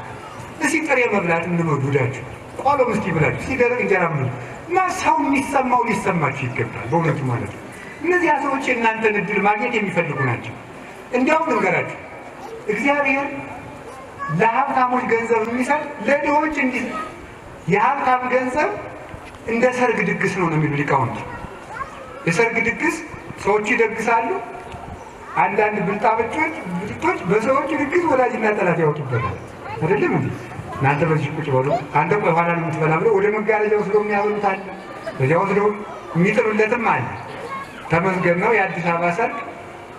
እስኪ ጥሬ መብላት እንመዱዳችሁ፣ ቆሎ ምስቲ ብላችሁ እስኪ ደረቅ እንጀራ ብሉ እና ሰው የሚሰማው ሊሰማችሁ ይገባል በእውነቱ ማለት ነው። እነዚያ ሰዎች የእናንተን እድል ማግኘት የሚፈልጉ ናቸው። እንዲያውም ልንገራችሁ፣ እግዚአብሔር ለሀብታሞች ገንዘብ የሚሰጥ ለድሆች እንዲህ የሀብታም ገንዘብ እንደ ሰርግ ድግስ ነው የሚሉ ሊቃውንት። የሰርግ ድግስ ሰዎች ይደግሳሉ። አንዳንድ ብልጦች በሰዎች ድግስ ወዳጅና ጠላት ያወጡበታል። አይደለም እንዴ? እናንተ በዚህ ቁጭ በሉ፣ አንተ ቆይ ኋላ ነው የምትበላ ብለው ወደ መጋረጃ ወስደው የሚያበሉት አለ። በዚያ ወስደው የሚጥሉለትም አለ። ተመስገን ነው የአዲስ አበባ ሰርግ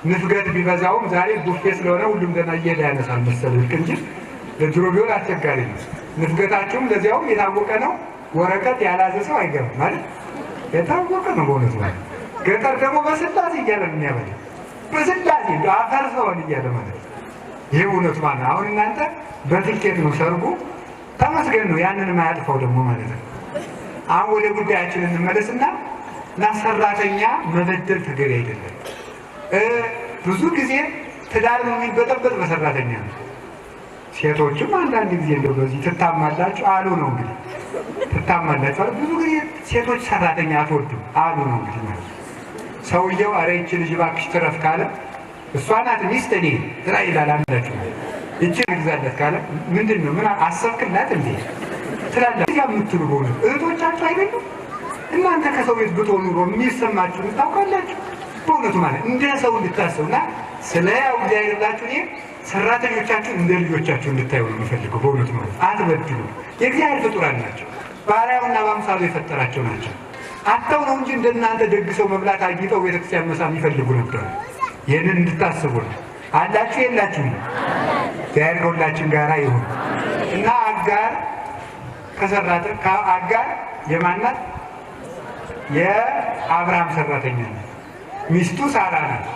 ንፍገት ቢበዛውም ዛሬ ቡፌ ስለሆነ ሁሉም ገና እየሄደ ያነሳል መሰለኝ እንጂ ለድሮ ቢሆን አስቸጋሪ ነው። ንፍገታቸውም ለዚያውም የታወቀ ነው። ወረቀት ያላዘ ሰው አይገባም ማለት የታወቀ ነው በእውነቱ። ገጠር ደግሞ በስላሴ እያለ ነው የሚያበላ፣ በስላሴ አፈር ሰውን እያለ ማለት ነው። ይህ እውነቱ ማለት ነው። አሁን እናንተ በትኬት ነው ሰርጉ፣ ተመስገን ነው። ያንን ማያልፈው ደግሞ ማለት ነው። አሁን ወደ ጉዳያችን እንመለስና ሰራተኛ መበደል ተገቢ አይደለም። ብዙ ጊዜ ትዳር የሚበጠበጥ በሰራተኛ ነው። ሴቶችም አንዳንድ ጊዜ እንደው በዚህ ትታማላችሁ አሉ ነው እንግዲህ ትታማላችሁ። ብዙ ጊዜ ሴቶች ሰራተኛ አትወዱም አሉ ነው እንግዲህ ማለት ሰውየው አረ ይህች ልጅ እባክሽ ትረፍ ካለ እሷ ናት ሚስት እኔ ትራ ይላል አንዳችሁ እቺን ግዛለት ካለ ምንድነው ምን አሰብክላት እንዴ ትላለች የምትሉ በእውነት እህቶቻችሁ አይደሉም እናንተ ከሰው ቤት ብትሆኑ ኑሮ የሚሰማችሁን ታውቃላችሁ በእውነቱ ማለት እንደ ሰው እንድታስቡና ስለ ያው እግዚአብሔር ብላችሁ እኔ ሰራተኞቻችሁ እንደ ልጆቻችሁ እንድታዩ ነው የምፈልገው በእውነቱ ማለት አትበድሉ የእግዚአብሔር ፍጡራን ናቸው ባሪያውና በአምሳሉ የፈጠራቸው ናቸው አጥተው ነው እንጂ እንደናንተ ደግሰው መብላት አግኝተው ቤተክርስቲያን መሳም ይፈልጉ ነበር ይሄንን እንድታስቡ ነው አላችሁ የላችሁም እግዚአብሔር ከሁላችን ጋር ይሁን እና አጋር ከሰራተ አጋር የማናት የአብርሃም ሰራተኛ ናት ሚስቱ ሳራ ናት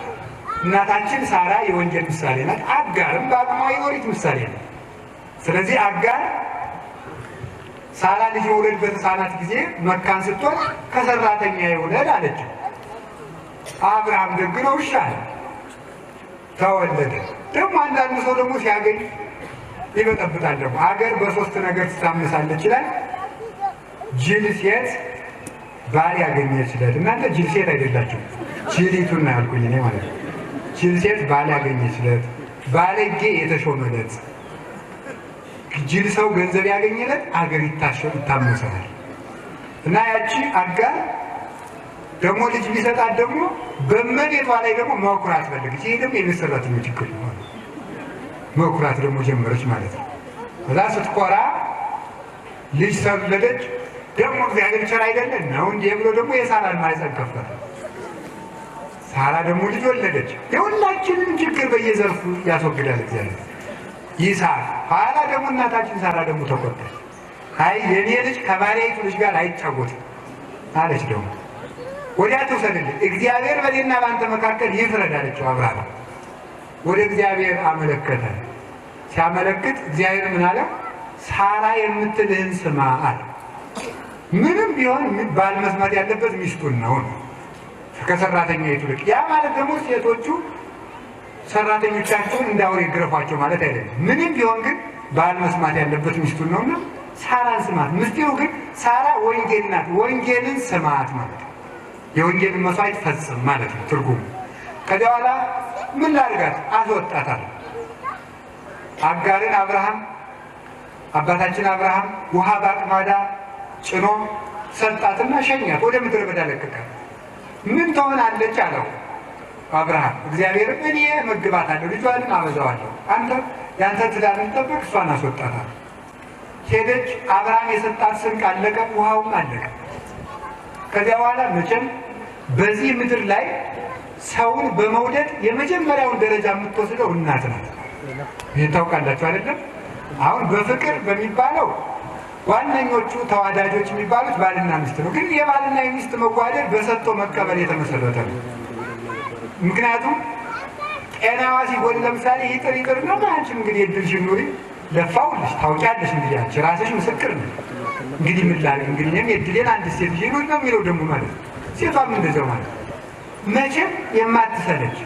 እናታችን ሳራ የወንጌል ምሳሌ ናት አጋርም በአቅሟ የኦሪት ምሳሌ ናት ስለዚህ አጋር ሳራ ልጅ ወለድ በተሳናት ጊዜ መካን ስትሆን ከሰራተኛ ይወለድ አለች አብርሃም ደግ ነው እሺ አለ ተወለደ ደግሞ አንዳንድ ሰው ደግሞ ሲያገኝ ይበጠብጣል ደግሞ አገር በሶስት ነገር ትታመሳለች ይላል ጅል ሴት ባል ያገኘ ይችላል እናንተ ጅል ሴት አይደላችሁ ጅሊቱና ያልኩኝ እኔ ማለት ነው ጅል ሴት ባል ያገኘ ይችላል ባለጌ የተሾመለት ጅል ሰው ገንዘብ ያገኘለት አገር ይታመሳል እና ያቺ አጋር ደግሞ ልጅ ቢሰጣት ደግሞ በመኔቷ ላይ ደግሞ መኩራት ፈልግ ይሄ ደግሞ የመሰራት ነው ችግር ነው መኩራት ደግሞ ጀመረች ማለት ነው ከዛ ስትኮራ ልጅ ሰለደች ደግሞ እግዚአብሔር ቸር አይደለም ነው እንዴ ብሎ ደግሞ የሳራን ማይጸን ከፈተ ሳራ ደግሞ ልጅ ወለደች የሁላችንም ችግር በየዘርፉ ያስወግዳል እግዚአብሔር ይስሐቅ ኋላ ደግሞ እናታችን ሳራ ደግሞ ተቆጣች አይ የኔ ልጅ ከባሪያይቱ ልጅ ጋር አይጫወትም አለች ደግሞ ወዲያ ተወሰደልኝ እግዚአብሔር በእኔና በአንተ መካከል ይፍረድ አለችው አብርሃም ወደ እግዚአብሔር አመለከተ ሲያመለክት እግዚአብሔር ምን አለ ሳራ የምትልህን ስማ አለ ምንም ቢሆን ባል መስማት ያለበት ሚስቱን ነው ከሰራተኛይቱ ልጅ ያ ማለት ደግሞ ሴቶቹ ሰራተኞቻቸውን እንዳውሬ ይገረፏቸው ማለት አይደለም ምንም ቢሆን ግን ባል መስማት ያለበት ሚስቱን ነውና ሳራን ስማት ምስጢሩ ግን ሳራ ወንጌል ናት ወንጌልን ስማት ማለት ነው የወንጌልን መስዋዕት ፈጽም ማለት ነው ትርጉሙ ከዚያ በኋላ ምን ላድርጋት አስወጣታል አጋርን አብርሃም አባታችን አብርሃም ውሃ ባቅማዳ ጭኖ ሰጣትና ሸኛት ወደ ምድረ በዳ ለቀቃት ምን ትሆናለች አለው አብርሃም እግዚአብሔር እኔ መግባታለሁ ልጇን አበዛዋለሁ አንተ ያንተ ትዳርን ጠብቅ እሷን አስወጣታል ሄደች አብርሃም የሰጣት ስንቅ አለቀ ውሃውም አለቀ ከዚያ በኋላ መቼም በዚህ ምድር ላይ ሰውን በመውደድ የመጀመሪያውን ደረጃ የምትወስደው እናት ናት ይሄን ታውቃላችሁ አይደለም አሁን በፍቅር በሚባለው ዋነኞቹ ተዋዳጆች የሚባሉት ባልና ሚስት ነው ግን የባልና የሚስት መዋደድ በሰጥቶ መቀበል የተመሰረተ ነው ምክንያቱም ጤናዋ ሲጎል ለምሳሌ ይጥር ነው አንቺም እንግዲህ እድልሽን ኑሪ ለፋውልሽ ታውቂያለሽ እንግዲህ አንቺ ራስሽ ምስክር ነሽ እንግዲህ ምን ላድርግ እንግዲህ እኔም የእድሌን አንድ ሴት ይሉት ነው የሚለው ደግሞ ማለት ሴቷም እንደዚያው ማለት መቼም የማትሰለች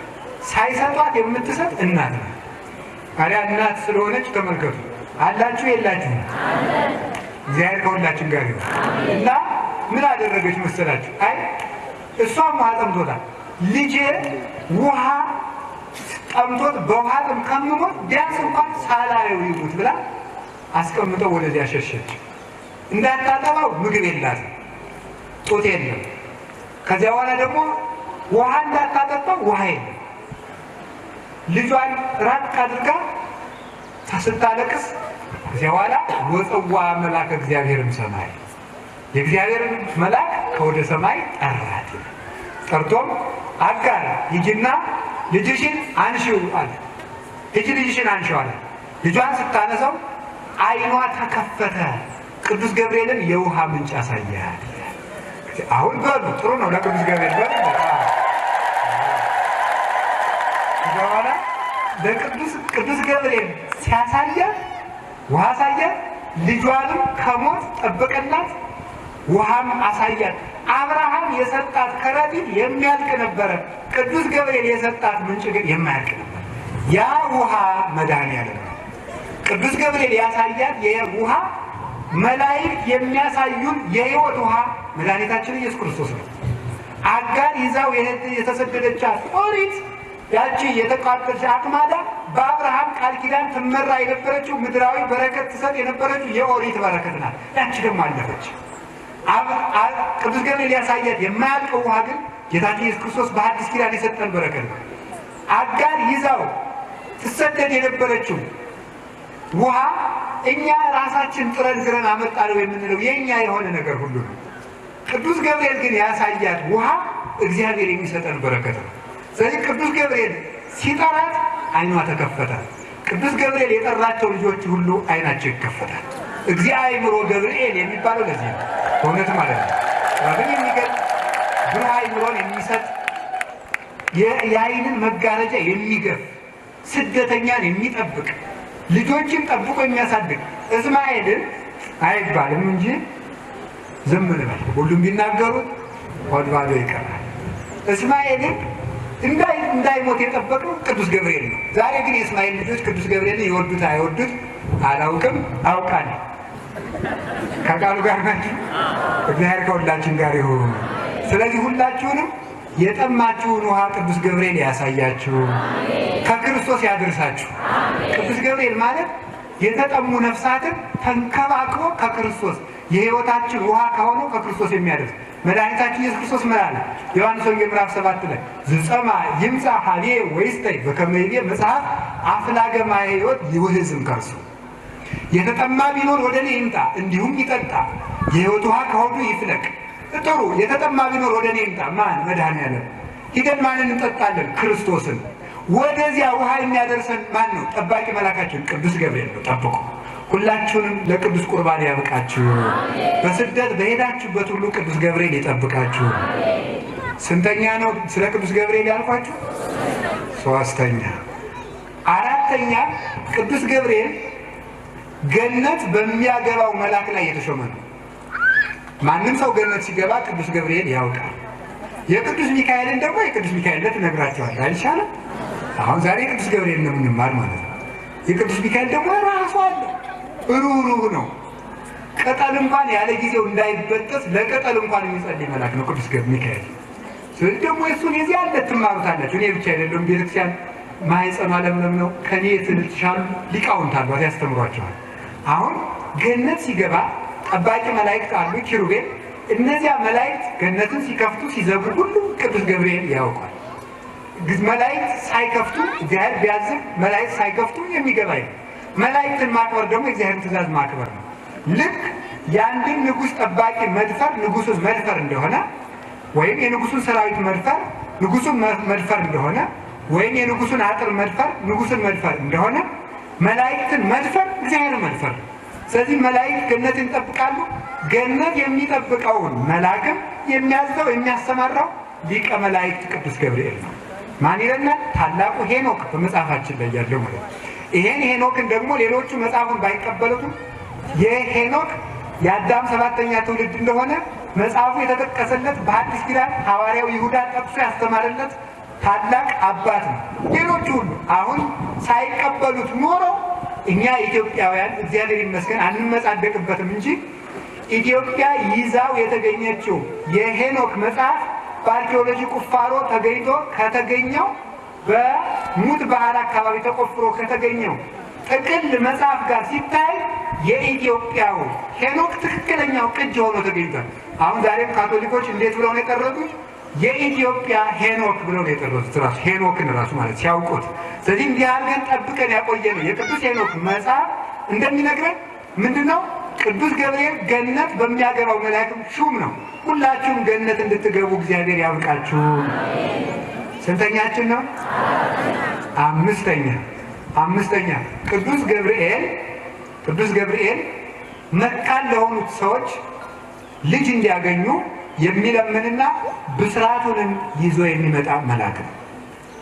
ሳይሰጧት የምትሰጥ እናት ናት ታዲያ እናት ስለሆነች ተመልከቱ አላችሁ የላችሁ እግዚአብሔር ከሁላችን ጋር ይሁን እና ምን አደረገች መሰላችሁ አይ እሷም ውሃ ጠምቶታል ልጄ ውሃ ጠምቶት በውሃ ጥም ከመሞት ቢያንስ እንኳን ሳላየው ይሙት ብላ አስቀምጠው ወደዚያ ሸሸች እንዳታጠባው ምግብ የላትም ጡት የለም ከዚያ በኋላ ደግሞ ውሃ እንዳታጠጣው ውሃ የለም ልጇን ራቅ አድርጋ ስታለቅስ ከዚያ በኋላ ወጽዋ መልአከ እግዚአብሔርም ሰማይ የእግዚአብሔር መልአክ ከወደ ሰማይ ጠራት ጠርቶም አጋር ሂጂና ልጅሽን አንሺው አለ ሂጂ ልጅሽን አንሺው አለ ልጇን ስታነሳው አይኗ ተከፈተ ቅዱስ ገብርኤልን የውሃ ምንጭ አሳያት አሁን በሉ ጥሩ ነው ለቅዱስ ገብርኤል በሉ በኋላ ለቅዱስ ገብርኤል ሲያሳያት ውሃ አሳያት ልጇንም ከሞት ጠበቀላት ውሃም አሳያት አብርሃም የሰጣት ከረጢት የሚያልቅ ነበረ ቅዱስ ገብርኤል የሰጣት ምንጭ ግን የማያልቅ ነበር ያ ውሃ መድኃኒዓለም ቅዱስ ገብርኤል ያሳያት የውሃ መላእክት የሚያሳዩን የሕይወት ውሃ መድኃኒታችን ኢየሱስ ክርስቶስ ነው አጋር ይዛው የተሰደደቻት ኦሪት ያቺ የተቃጠለች አቅማዳ በአብርሃም ቃል ኪዳን ትመራ የነበረችው ምድራዊ በረከት ትሰጥ የነበረችው የኦሪት በረከት ናት። ያቺ ደግሞ አለፈች። ቅዱስ ገብርኤል ያሳያት የማያልቀው ውሃ ግን ጌታችን ኢየሱስ ክርስቶስ በሐዲስ ኪዳን የሰጠን በረከት ነው። አጋር ይዛው ትሰደድ የነበረችው ውሃ እኛ ራሳችን ጥረን ግረን አመጣነው የምንለው የኛ የሆነ ነገር ሁሉ ነው። ቅዱስ ገብርኤል ግን ያሳያት ውሃ እግዚአብሔር የሚሰጠን በረከት ነው። ስለዚህ ቅዱስ ገብርኤል ሲጠራት አይኗ ተከፈተ። ቅዱስ ገብርኤል የጠራቸው ልጆች ሁሉ አይናቸው ይከፈታል። እግዚአብሔር ገብርኤል የሚባለው ለዚህ ነው። በእውነት ማለት ነው። ወገን የሚገል ብሩህ አይምሮን የሚሰጥ የአይንን መጋረጃ የሚገፍ ስደተኛን የሚጠብቅ ልጆችን ጠብቆ የሚያሳድግ እስማኤልን አይባልም እንጂ ዝም ልበል ሁሉም ቢናገሩት ሆድ ባዶ ይቀራል። እስማኤልን እንዳይሞት የጠበቀው ቅዱስ ገብርኤል ነው። ዛሬ ግን የእስማኤል ልጆች ቅዱስ ገብርኤልን ይወዱት አይወዱት አላውቅም፣ አውቃለሁ። ከቃሉ ጋር ናችሁ። እግዚአብሔር ከሁላችን ጋር ይሁን። ስለዚህ ሁላችሁንም የጠማችሁን ውሃ ቅዱስ ገብርኤል ያሳያችሁ፣ ከክርስቶስ ያደርሳችሁ። ቅዱስ ገብርኤል ማለት የተጠሙ ነፍሳትን ተንከባክቦ ከክርስቶስ የሕይወታችን ውሃ ከሆነው ከክርስቶስ የሚያደርስ መድኃኒታችን ኢየሱስ ክርስቶስ መላለ ዮሐንስ ወንጌል ምዕራፍ 7 ላይ ዝጸማ ይምጻ ሀቤ ወይስተይ በከመ ይቤ መጽሐፍ አፍላገ ማየ ሕይወት ይውህዝም ከርሱ። የተጠማ ቢኖር ወደ እኔ ይምጣ እንዲሁም ይጠጣ፣ የሕይወት ውሃ ከሆዱ ይፍለቅ። ጥሩ የተጠማ ቢኖር ወደ እኔ ይምጣ። ማን? መድኃኒዓለም። ሂደን ማንን እንጠጣለን? ክርስቶስን። ወደዚያ ውሃ የሚያደርሰን ማን ነው? ጠባቂ መልአካችን ቅዱስ ገብርኤል ነው። ጠብቁ። ሁላችሁንም ለቅዱስ ቁርባን ያብቃችሁ። በስደት በሄዳችሁበት ሁሉ ቅዱስ ገብርኤል ይጠብቃችሁ። ስንተኛ ነው ስለ ቅዱስ ገብርኤል ያልኳችሁ? ሶስተኛ። አራተኛ ቅዱስ ገብርኤል ገነት በሚያገባው መልአክ ላይ የተሾመ ነው። ማንም ሰው ገነት ሲገባ ቅዱስ ገብርኤል ያውቃል። የቅዱስ ሚካኤልን ደግሞ የቅዱስ ሚካኤል ዕለት እነግራችኋለሁ አይሻልም? አሁን ዛሬ ቅዱስ ገብርኤል ነው የምንማር ማለት ነው። የቅዱስ ሚካኤል ደግሞ ራሱ አለ። ሩህሩህ ነው። ቅጠል እንኳን ያለ ጊዜው እንዳይበጠስ ለቅጠል እንኳን የሚጸልይ መልአክ ነው ቅዱስ ሚካኤል። ስለዚህ ደግሞ እሱን የዚህ አለ ትማሩታላችሁ። እኔ ብቻ አይደለም፣ ቤተክርስቲያን ማህፀኗ ለምለም ነው። ከኔ የተሻሉ ሊቃውንት አሏት ያስተምሯቸዋል። አሁን ገነት ሲገባ ጠባቂ መላእክት አሉ፣ ኪሩቤል። እነዚያ መላእክት ገነትን ሲከፍቱ ሲዘጉ ሁሉ ቅዱስ ገብርኤል ያውቃል። መላእክት ሳይከፍቱ እግዚአብሔር ቢያዝም መላእክት ሳይከፍቱ የሚገባ ነው። መላእክትን ማክበር ደግሞ እግዚአብሔርን ትእዛዝ ማክበር ነው። ልክ የአንድን ንጉሥ ጠባቂ መድፈር ንጉሱን መድፈር እንደሆነ ወይም የንጉሱን ሰራዊት መድፈር ንጉሱን መድፈር እንደሆነ ወይም የንጉሱን አጥር መድፈር ንጉሱን መድፈር እንደሆነ መላእክትን መድፈር እግዚአብሔርን መድፈር። ስለዚህ መላእክት ገነትን ይጠብቃሉ። ገነት የሚጠብቀውን መልአክም የሚያዘው የሚያሰማራው ሊቀ መላእክት ቅዱስ ገብርኤል ነው። ማን ይለናል? ታላቁ ሄኖክ በመጽሐፋችን ላይ ያለው ማለት ነው። ይሄን ሄኖክን ደግሞ ሌሎቹ መጽሐፉን ባይቀበሉትም የሄኖክ የአዳም 7ኛ ትውልድ እንደሆነ መጽሐፉ የተጠቀሰለት በሐዲስ ኪዳን ሐዋርያው ይሁዳ ጠቅሶ ያስተማረለት ታላቅ አባት ነው። ሌሎቹ ሁሉ አሁን ሳይቀበሉት ኖሮ እኛ ኢትዮጵያውያን እግዚአብሔር ይመስገን አንመጻደቅበትም እንጂ ኢትዮጵያ ይዛው የተገኘችው የሄኖክ መጽሐፍ በአርኪኦሎጂ ቁፋሮ ተገኝቶ ከተገኘው በሙት ባህር አካባቢ ተቆፍሮ ከተገኘው ጥቅል መጽሐፍ ጋር ሲታይ የኢትዮጵያው ሄኖክ ትክክለኛው ቅጅ ሆኖ ተገኝቷል። አሁን ዛሬም ካቶሊኮች እንዴት ብለው ነው የጠረጡት? የኢትዮጵያ ሄኖክ ብለው ነው የጠረጡት። ራሱ ሄኖክን ራሱ ማለት ሲያውቁት። ስለዚህ እንዲህ አድርገን ጠብቀን ያቆየነው የቅዱስ ሄኖክ መጽሐፍ እንደሚነግረን ምንድነው? ቅዱስ ገብርኤል ገነት በሚያገባው መልአክም ሹም ነው። ሁላችሁም ገነት እንድትገቡ እግዚአብሔር ያብቃችሁ። ስንተኛችን ነው? አምስተኛ ቅዱስ ገብርኤል መካን ለሆኑት ሰዎች ልጅ እንዲያገኙ የሚለምንና ብስራቱንም ይዞ የሚመጣ መልአክ ነው።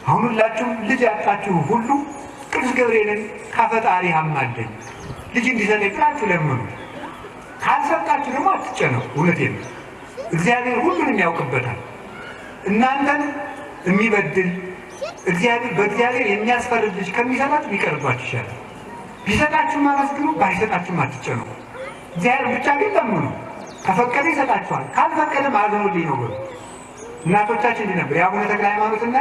አሁን ሁላችሁም ልጅ ያጣችሁ ሁሉ ቅዱስ ገብርኤልን ከፈጣሪ አማልደኝ ልጅ እንዲሰጠኝ ብላችሁ ለምኑ። ካልሰጣችሁ ደግሞ አትጨነቁ። እውነቴን ነው። እግዚአብሔር ሁሉንም ያውቅበታል። እናንተን የሚበድል በእግዚአብሔር የሚያስፈርድ ልጅ ከሚሰጣችሁ ቢቀርባችሁ ይሻላል። ቢሰጣችሁ ማመስግኑ፣ ባይሰጣችሁም አትጨነቁ። እግዚአብሔር ብቻ ግን ለምኑ። ከፈቀደ ይሰጣችኋል፣ ካልፈቀደም አዝኖልኝ ነው ብሎ እናቶቻችን እንዲህ ነበር። የአቡነ ተክለ ሃይማኖትና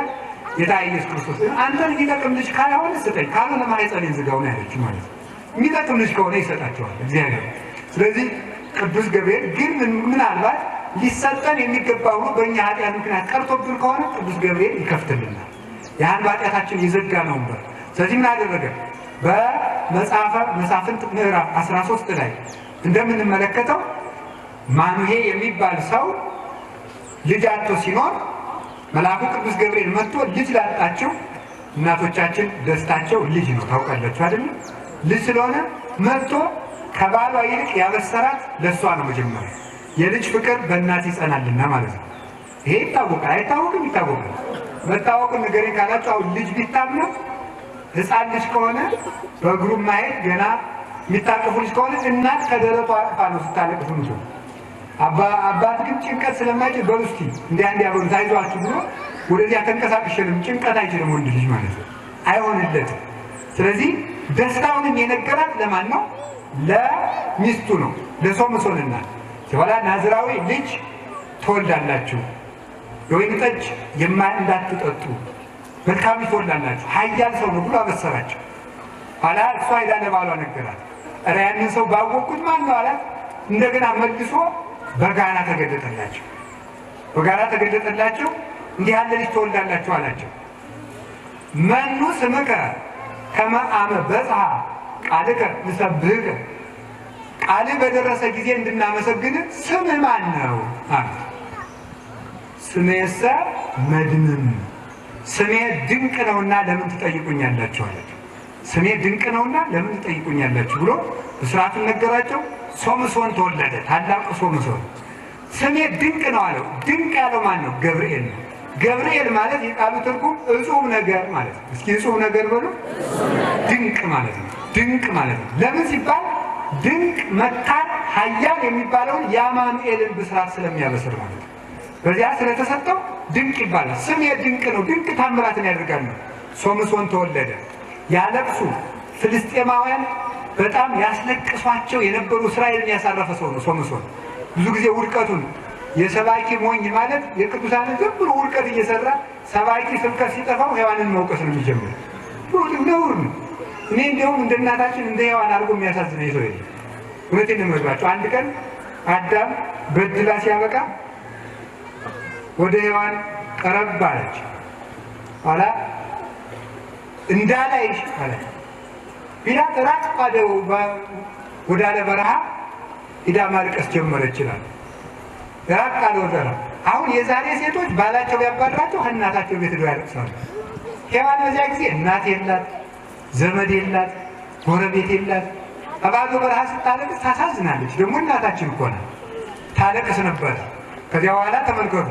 ጌታ ኢየሱስ ክርስቶስ አንተን የሚጠቅም ልጅ ካልሆነ ስጠኝ፣ ካልሆነ ማኅፀኔን ዝጋው ነው ያለችው ማለት ነው። የሚጠቅም ልጅ ከሆነ ይሰጣቸዋል እግዚአብሔር። ስለዚህ ቅዱስ ገብርኤል ግን ምናልባት ሊሰጠን የሚገባው ነው በእኛ ኃጢአት ምክንያት ቀርቶብን ከሆነ ቅዱስ ገብርኤል ይከፍትልናል። ያን ኃጢአታችን የዘጋ ነው ነበር። ስለዚህ ምን አደረገ? በመጽሐፈ መሳፍንት ምዕራፍ 13 ላይ እንደምንመለከተው ማኑሄ የሚባል ሰው ልጅ አጥቶ ሲኖር መልአኩ ቅዱስ ገብርኤል መጥቶ ልጅ ላጣቸው እናቶቻችን ደስታቸው ልጅ ነው ታውቃላችሁ አይደል? ልጅ ስለሆነ መጥቶ ከባሏ ይልቅ ያበሰራት ለሷ ነው። መጀመሪያ የልጅ ፍቅር በእናት ይጸናልና ማለት ነው። ይሄ ይታወቃል አይታወቅም? ይታወቃል። መታወቁን ነገር ካላችሁ አሁን ልጅ ቢታመም ሕፃን ልጅ ከሆነ በእግሩ ማየት ገና የሚታቀፉ ልጅ ከሆነ እናት ከደረቷ አቅፋ ነው ስታለቅስ ምትሆን። አባት ግን ጭንቀት ስለማይችል በውስቲ እንዲያበሩ ታይዟችሁ ብሎ ወደዚያ ተንቀሳቅሽልም ጭንቀት አይችልም ወንድ ልጅ ማለት ነው፣ አይሆንለትም። ስለዚህ ደስታውንም የነገራት ለማን ነው? ለሚስቱ ነው፣ ለሶምሶን እናት። ሲኋላ ናዝራዊ ልጅ ትወልዳላችሁ፣ የወይን ጠጅ እንዳትጠጡ፣ መልካም ልጅ ትወልዳላችሁ፣ ኃያል ሰው ነው ብሎ አበሰራቸው። ኋላ እሷ ሄዳ ለባሏ ነገራት። ኧረ ያንን ሰው ባወቅኩት ማን ነው አላት። እንደገና መልሶ በጋራ ተገለጠላቸው። በጋራ ተገለጠላቸው። እንዲህ ያለ ልጅ ትወልዳላችሁ አላቸው። መኑ ስምከ ከመ አመ በጽሐ ቃልከ ንሰብህከ፣ ቃልህ በደረሰ ጊዜ እንድናመሰግን ስምህ ማን ነው አሉት። ስሜሰ መድምም፣ ስሜ ድንቅ ነውና ለምን ትጠይቁኛላችሁ አላቸው። ስሜ ድንቅ ነውና ለምን ትጠይቁኛላችሁ ብሎ ብስራቱን ነገራቸው። ሶምሶን ተወለደ፣ ታላቁ ሶምሶን። ስሜ ድንቅ ነው አለው። ድንቅ ያለው ማን ነው? ገብርኤል ነው። ገብርኤል ማለት የቃሉ ትርጉም እጹብ ነገር ማለት ነው። እስኪ እጹብ ነገር በሉ። ድንቅ ማለት ነው። ድንቅ ማለት ነው። ለምን ሲባል ድንቅ መካን ኃያል የሚባለውን የአማኑኤልን ብስራት ስለሚያበስር ማለት ነው። በዚያ ስለተሰጠው ድንቅ ይባላል። ስሜ ድንቅ ነው፣ ድንቅ ታምራትን ያደርጋል ነው። ሶምሶን ተወለደ። ያለቅሱ ፍልስጤማውያን በጣም ያስለቅሷቸው የነበሩ እስራኤልን ያሳረፈ ሰው ነው ሶምሶን። ብዙ ጊዜ ውድቀቱን የሰባኪ ሞኝ ማለት የቅዱሳንን ዝም ብሎ ውድቀት እየሰራ ሰባኪ ስብከት ሲጠፋው ሔዋንን መውቀስ ነው የሚጀምር። ነውር ነው። እኔ እንዲያውም እንደ እናታችን እንደ ሔዋን አድርጎ የሚያሳዝነኝ ሰው የለም። እውነቴን ነው የምነግራቸው። አንድ ቀን አዳም በድላ ሲያበቃ ወደ ሔዋን ቀረብ አለች። ኋላ እንዳላይሽ አለ ቢላት ራቅ ባለው ወዳለ በረሃ ሂዳ ማልቀስ ጀመረች ይችላል። ራቅ አለ ወደራ። አሁን የዛሬ ሴቶች ባላቸው ቢያባራቸው እናታቸው ቤት ሄደው ያለቅሳሉ። ሔዋን በዚያ ጊዜ እናት የላት፣ ዘመድ የላት፣ ጎረቤት የላት። በባዶ በረሃ ስታለቅስ ታሳዝናለች። ደግሞ እናታችን እኮ ናት። ታለቅስ ነበር። ከዚያ በኋላ ተመልከቱ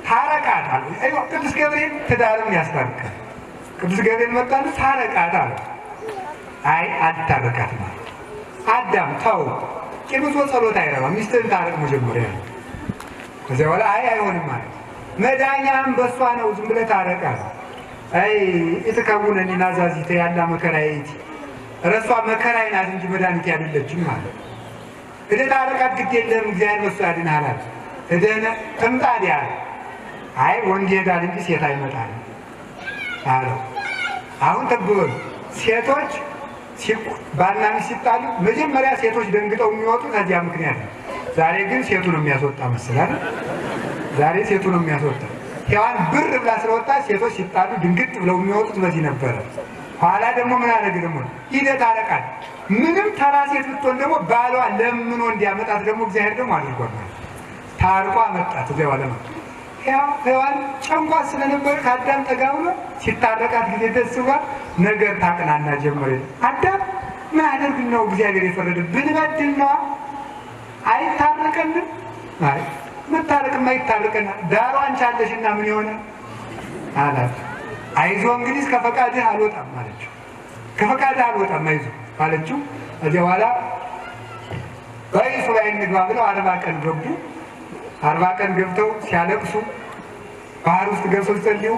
ታረቃት አለ። ቅዱስ ገብርኤል ትዳርም ያስታርቃል። ቅዱስ ገብርኤል መጣና ታረቃት አለ። አይ አልታረቃት ማለት አዳም ተው፣ ቂም ጸሎት አይረባም፣ ሚስትህን ታረቅ መጀመሪያ ነው። ከዚያ በኋላ አይ አይሆንም ማለት መዳኛም በእሷ ነው፣ ዝም ብለህ ታረቃት። አይ እትከውነኒ ናዛዚተ ያላ መከራዬት፣ እረሷ መከራዬ ናት እንጂ መድኃኒት አይደለችም ማለት ሄደህ ታረቃት፣ ግድ የለም እግዚአብሔር በእሷ ያድንሃል አለ። ሄደህ ትምጣ ዲያ አይ ወንድ ይሄዳል እንጂ ሴት አይመጣም አለው። አሁን ተብሎ ሴቶች ባልና ሚስት ሲጣሉ መጀመሪያ ሴቶች ደንግጠው የሚወጡ ከዚያ ምክንያት ነው። ዛሬ ግን ሴቱ ነው የሚያስወጣ መስላል። ዛሬ ሴቱ ነው የሚያስወጣ። ሔዋን ብር ብላ ስለወጣ ሴቶች ሲጣሉ ድንግጥ ብለው የሚወጡት በዚህ ነበረ። ኋላ ደግሞ ምን አደረገ? ደግሞ ሂደት አረቃት። ምንም ተራ ሴት ብትሆን ደግሞ ባሏ ለምኖ እንዲያመጣት ደግሞ እግዚአብሔር ደግሞ አድርጓል። ታርቋ አመጣት። እዚያ ዋለ ሔዋን ጨንቋት ስለነበር ከአዳም ጠጋ ብሎ ሲታረቃት ጊዜ ደስ ብሏት ነገር ታቅናና ጀመረ። አዳም ምን አደርግ ነው እግዚአብሔር የፈረደ ብንበድል ነዋ አይታረቀንም? አይ መታረቅማ ይታረቀና ዳሩ አንቺ አለሽና ምን ይሆነ አላት። አይዞ እንግዲህ ከፈቃድህ አልወጣም አለችው። ከፈቃድህ አልወጣም አይዞ አለችው። ከዚያ በኋላ በይሱ ላይ እንግባ ብለው 40 ቀን ገቡ። 40 ቀን ገብተው ሲያለቅሱ ባህር ውስጥ ገብተው ሲጸልዩ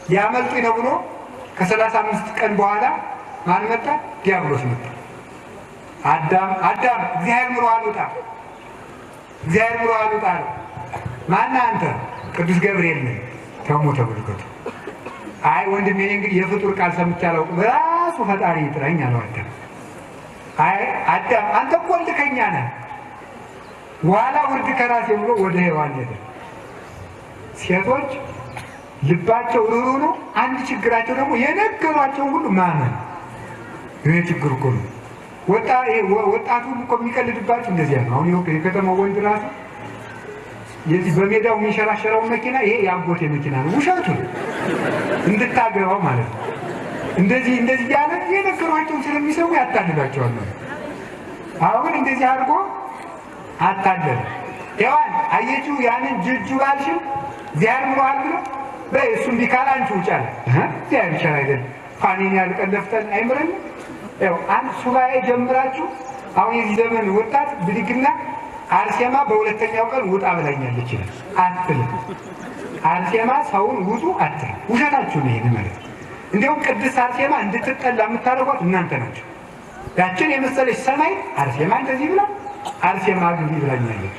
ያመልጡኝ ነው ብሎ ከ35 ቀን በኋላ ማን መጣ? ዲያብሎስ መጣ። አዳም እግዚአብሔር ምሮ አልወጣ፣ እግዚአብሔር ምሮ አልወጣ አለ። ማን አንተ? ቅዱስ ገብርኤል ነኝ። ተሙ ተመልከቱ። አይ ወንድሜ እንግዲህ የፍጡር ቃል ሰምቼ አላውቅም ራሱ ፈጣሪ ይጥራኝ አለው አዳም። አይ አዳም አንተ እኮ ልከኛ ነህ ዋላ ውርድ ከራሴ ብሎ ወደ ሔዋን ሄደ። ሴቶች ልባቸው ሩሩ ነው። አንድ ችግራቸው ደግሞ የነገሯቸውን ሁሉ ማመን። ይሄ ችግር እኮ ነው። ወጣቱ እኮ የሚቀልድባቸው እንደዚያ ነው። አሁን የከተማው ወንድ ራሱ የዚህ በሜዳው የሚሸራሸረው መኪና ይሄ የአጎቴ መኪና ነው ውሸቱን እንድታገባው ማለት ነው። እንደዚህ ያለ የነገሯቸውን ስለሚሰሙ ያታልላቸዋል። አሁን እንደዚህ አድርጎ አታለለ። ሔዋን አየችው ያንን ጅጁ ባልሽን ዚያር ምሮሃል ብሎ በእሱም ቢካል አንቺ ውጫለ ዚያር ይቻል አይደል ፋኒን ያልቀለፍተን አይምረን። አንድ ሱባኤ ጀምራችሁ አሁን የዚህ ዘመን ወጣት ብድግና አርሴማ በሁለተኛው ቀን ውጣ ብላኛለች ይላል አትልም። አርሴማ ሰውን ውጡ አትልም። ውሸታችሁ ነው ይሄን ማለት ነው። እንዲያውም ቅድስት አርሴማ እንድትጠላ የምታደርጓት እናንተ ናቸው። ያችን የመሰለች ሰማይ አርሴማ እንደዚህ ብላ አርሴማ ግቢ ብላኛለች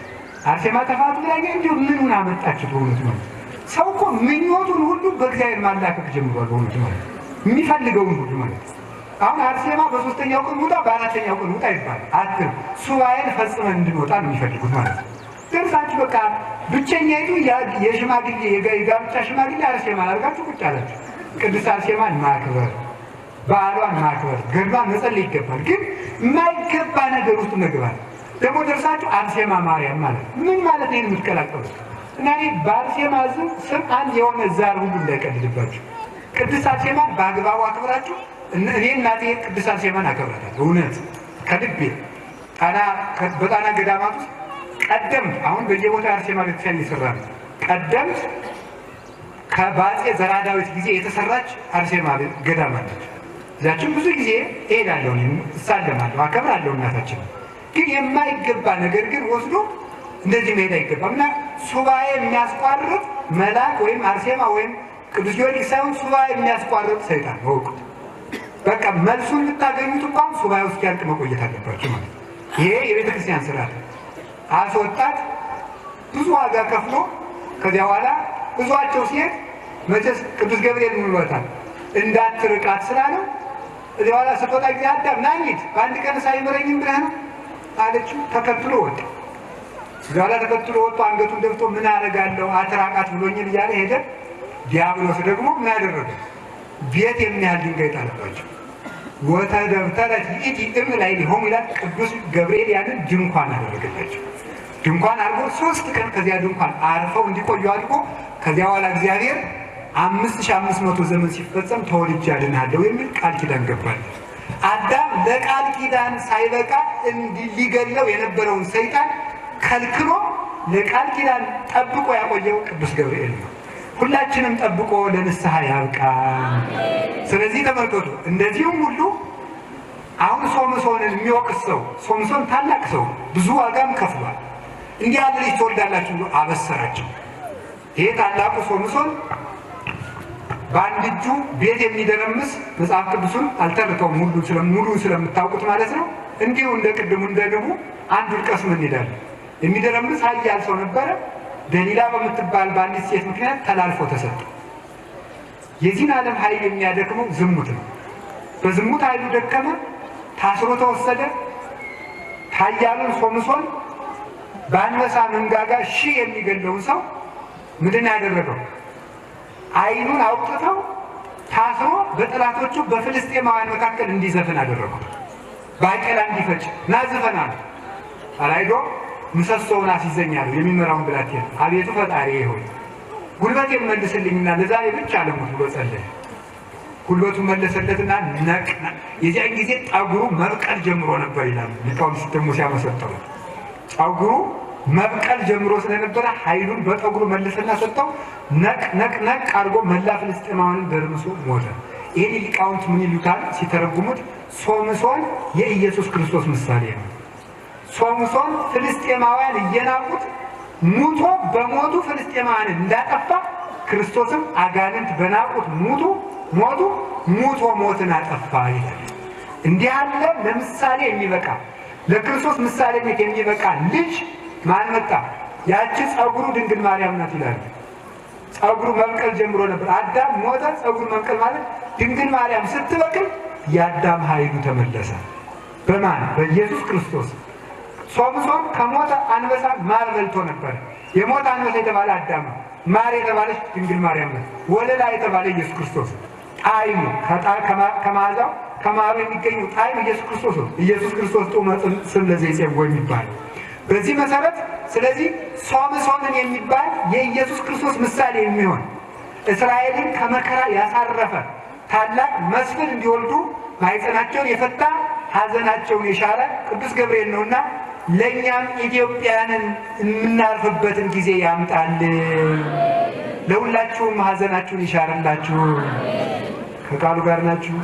አርሴማ ተፋቱ ብላኛለች። እንዲሁ ምኑን አመጣችሁ በእውነት ነው። ሰው እኮ ምኞቱን ሁሉ በእግዚአብሔር ማላከክ ጀምሯል በእውነት ማለት የሚፈልገውን ሁሉ ማለት ነው። አሁን አርሴማ በሶስተኛው ቀን ውጣ በአራተኛው ቀን ውጣ ይባላል አትልም። ሱባኤን ፈጽመን እንድንወጣ ነው የሚፈልጉት ማለት ነው። ደርሳችሁ በቃ ብቸኛይቱ የሽማግሌ የጋብቻ ሽማግሌ አርሴማ አድርጋችሁ ቁጭ አላችሁ። ቅድስት አርሴማን ማክበር በዓሏን ማክበር ገድሏን መጸለይ ይገባል። ግን የማይገባ ነገር ውስጥ መግባት ደግሞ ደርሳችሁ አርሴማ ማርያም ማለት ምን ማለት ነው የምትቀላቀሉት? እና እኔ በአርሴማ ስም አንድ የሆነ ዛር ሁሉ እንዳይቀልድባችሁ። ቅድስት አርሴማን በአግባቡ አክብራችሁ እኔ እናቴ ቅድስት አርሴማን አከብራታለሁ እውነት ከልቤ። በጣና ገዳማት ውስጥ ቀደምት አሁን በየቦታ አርሴማ ቤተክርስቲያን ይሰራ ነው። ቀደምት ከባጼ ዘርዓ ዳዊት ጊዜ የተሰራች አርሴማ ገዳም አለች። እዛችን ብዙ ጊዜ እሄዳለሁ እሳለማለሁ አከብራለሁ እናታችን። ግን የማይገባ ነገር ግን ወስዶ እንደዚህ መሄድ አይገባም። እና ሱባኤ የሚያስቋርጥ መልአክ ወይም አርሴማ ወይም ቅዱስ ጊዮርጊስ ሳይሆን ሱባኤ የሚያስቋርጥ ሰይጣን ነው። በቃ መልሱን የምታገኙት እንኳን ሱባኤ ውስጥ ያልቅ መቆየት አለባችሁ ማለት ነው። ይሄ የቤተ ክርስቲያን ስርዓት አስወጣት ብዙ ዋጋ ከፍሎ ከዚያ በኋላ ብዙቸው ሲሄድ መቼስ ቅዱስ ገብርኤል ምን ብሎታል? እንዳትርቃት ስላለው እዚያ በኋላ ስትወጣ ጊዜ አዳም ናኝት በአንድ ቀን ሳይምረኝም ብለህ ነው አለችው። ተከትሎ ወጣ። እዚያ በኋላ ተከትሎ ወጥቶ አንገቱን ደፍቶ ምን አደርጋለሁ አትራቃት ብሎኝን እያለ ሄደ። ዲያብሎስ ደግሞ ምን አደረገ? ቤት የሚያህል ድንጋይ ጣለባቸው። ወተደብተረት ይእቲ እም ላይ ሊሆን ይላል። ቅዱስ ገብርኤል ያንን ድንኳን አደረገላቸው። ድንኳን አድርጎ 3 ቀን ከዚያ ድንኳን አርፈው እንዲቆዩ አድርጎ ከዚያ በኋላ እግዚአብሔር 5500 ዘመን ሲፈጸም ተወልጄ አድንሃለሁ የሚል ቃል ኪዳን ገባል። አዳም ለቃል ኪዳን ሳይበቃ ሊገለው የነበረውን ሰይጣን ከልክሎ ለቃል ኪዳን ጠብቆ ያቆየው ቅዱስ ገብርኤል ነው። ሁላችንም ጠብቆ ለንስሐ ያብቃን። ስለዚህ ተመልከቱ፣ እንደዚህም ሁሉ አሁን ሶምሶንን የሚወቅስ ሰው ሶምሶን ታላቅ ሰው ብዙ ዋጋም ከፍሏል። እንዲህ ያለ ልጅ ትወልዳላችሁ ብሎ አበሰራቸው። ይሄ ታላቁ ሶምሶን በአንድ እጁ ቤት የሚደረምስ መጽሐፍ ቅዱሱን አልተርከውም ሙሉ ስለምታውቁት ማለት ነው። እንዲሁ እንደ ቅድሙ እንደገቡ አንዱን ቀስም እንሄዳለን። የሚደረምስ ኃያል ሰው ነበረ። ደሊላ በምትባል በአንዲት ሴት ምክንያት ተላልፎ ተሰጠ። የዚህን ዓለም ኃይል የሚያደክመው ዝሙት ነው። በዝሙት ኃይሉ ደከመ፣ ታስሮ ተወሰደ። ኃያሉን ሶምሶን በአንበሳ መንጋጋ ሺህ የሚገለውን ሰው ምንድን ያደረገው? ዓይኑን አውጥተው ታስሮ በጠላቶቹ በፍልስጤማውያን መካከል እንዲዘፍን አደረጉት። ባቄላ እንዲፈጭ ናዝፈና ነው አላይዶ ምሰሶውን አስይዘኛለሁ የሚመራውን ብላቴና አቤቱ ፈጣሪ ሆይ ጉልበቴን መልስልኝና ለዛሬ ብቻ ለሞት ብሎ ጸለየ። ጉልበቱን መለሰለትና ነቅና የዚያን ጊዜ ጠጉሩ መብቀል ጀምሮ ነበር ይላሉ ሊቃውንት ደግሞ ሲያመሰጥሩ። ጠጉሩ መብቀል ጀምሮ ስለነበረ ኃይሉን በጠጉሩ መልሰና ሰጠው። ነቅ አድርጎ መላ ፍልስጤማውያንን ደርምሶ ሞተ። ይህን ሊቃውንት ምን ይሉታል ሲተረጉሙት? ሶምሶን የኢየሱስ ክርስቶስ ምሳሌ ነው። ሶምሶን ፍልስጤማውያን እየናቁት ሙቶ በሞቱ ፍልስጤማውያንን እንዳጠፋ ክርስቶስም አጋንንት በናቁት ሙቶ ሞትን አጠፋ ይላል። እንዲህ ያለ ለምሳሌ የሚበቃ ለክርስቶስ ምሳሌነት የሚበቃ ልጅ ማን መጣ? ያቺ ጸጉሩ ድንግል ማርያም ናት ይላል። ጸጉሩ መብቀል ጀምሮ ነበር። አዳም ሞተ፣ ጸጉሩ መብቀል ማለት ድንግል ማርያም ስትበቅል የአዳም ኃይሉ ተመለሰ። በማን? በኢየሱስ ክርስቶስ። ሶምሶን ከሞተ አንበሳ ማር በልቶ ነበር። የሞተ አንበሳ የተባለ አዳም ነው። ማር የተባለች ድንግል ማርያም ነው። ወለላ የተባለ ኢየሱስ ክርስቶስ። ጣዕሙ ከመዓዛው ከማሩ የሚገኘው ጣዕም ኢየሱስ ክርስቶስ ነው። ኢየሱስ ክርስቶስ ጡመ ስም ለዘይጼጎ የሚባል በዚህ መሰረት ስለዚህ ሶምሶንን የሚባል የኢየሱስ ክርስቶስ ምሳሌ የሚሆን እስራኤልን ከመከራ ያሳረፈ ታላቅ መስፍን እንዲወልዱ ማኅፀናቸውን የፈታ ሐዘናቸውን የሻረ ቅዱስ ገብርኤል ነውና ለእኛም ኢትዮጵያንን የምናርፍበትን ጊዜ ያምጣል። ለሁላችሁም ሐዘናችሁን ይሻርላችሁ። ከቃሉ ጋር ናችሁ?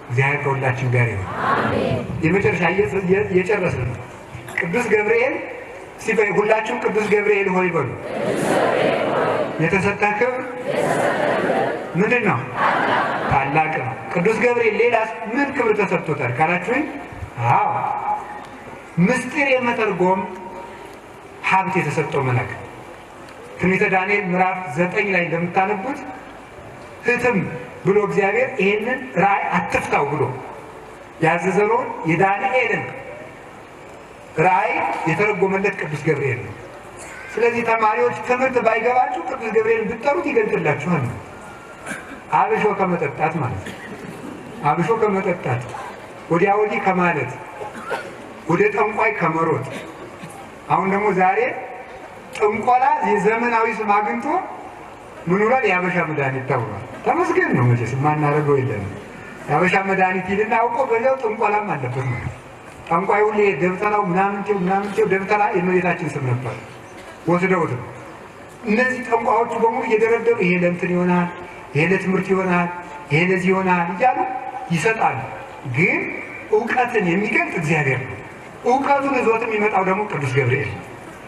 እግዚአብሔር ከሁላችን ጋር ይሁን። የመጨረሻ እየጨረስን ነው። ቅዱስ ገብርኤል ሲበይ ሁላችሁም ቅዱስ ገብርኤል ሆይ በሉ። የተሰጠ ክብር ምንድን ነው? ታላቅ ነው። ቅዱስ ገብርኤል ሌላስ ምን ክብር ተሰጥቶታል ካላችሁኝ፣ አዎ ምስጢር የመተርጎም ሀብት የተሰጠው መልአክ። ትንቢተ ዳንኤል ምዕራፍ 9 ላይ እንደምታነቡት ህትም ብሎ እግዚአብሔር ይሄንን ራእይ አትፍታው ብሎ ያዘዘውን የዳንኤልን ራእይ የተረጎመለት ቅዱስ ገብርኤል ነው። ስለዚህ ተማሪዎች ትምህርት ባይገባችሁ ቅዱስ ገብርኤልን ብትጠሩት ይገልጥላችኋል። አብሾ ከመጠጣት ማለት ነው። አብሾ ከመጠጣት ወዲያ ወዲህ ከማለት ወደ ጠንቋይ ከመሮጥ። አሁን ደግሞ ዛሬ ጥንቆላ የዘመናዊ ስም አግኝቶ ምን ብሏል? የአበሻ መድኃኒት ተብሏል። ተመስገን ነው። መቼስ የማናደርገው የለም። የአበሻ መድኃኒት ይልና አውቆ በዚያው ጥንቆላም አለበት ማለት ጠንቋይ ሁሌ ደብተራው ምናምንቴው ደብተራ የእመቤታችን ስም ነበር። ወስደውት ነው። እነዚህ ጠንቋዮቹ በሙሉ እየደረደሩ ይሄ ለእንትን ይሆናል፣ ይሄ ለትምህርት ይሆናል፣ ይሄ ለዚህ ይሆናል እያሉ ይሰጣሉ። ግን እውቀትን የሚገልጥ እግዚአብሔር ነው። እውቀቱን ይዞት የሚመጣው ደግሞ ቅዱስ ገብርኤል።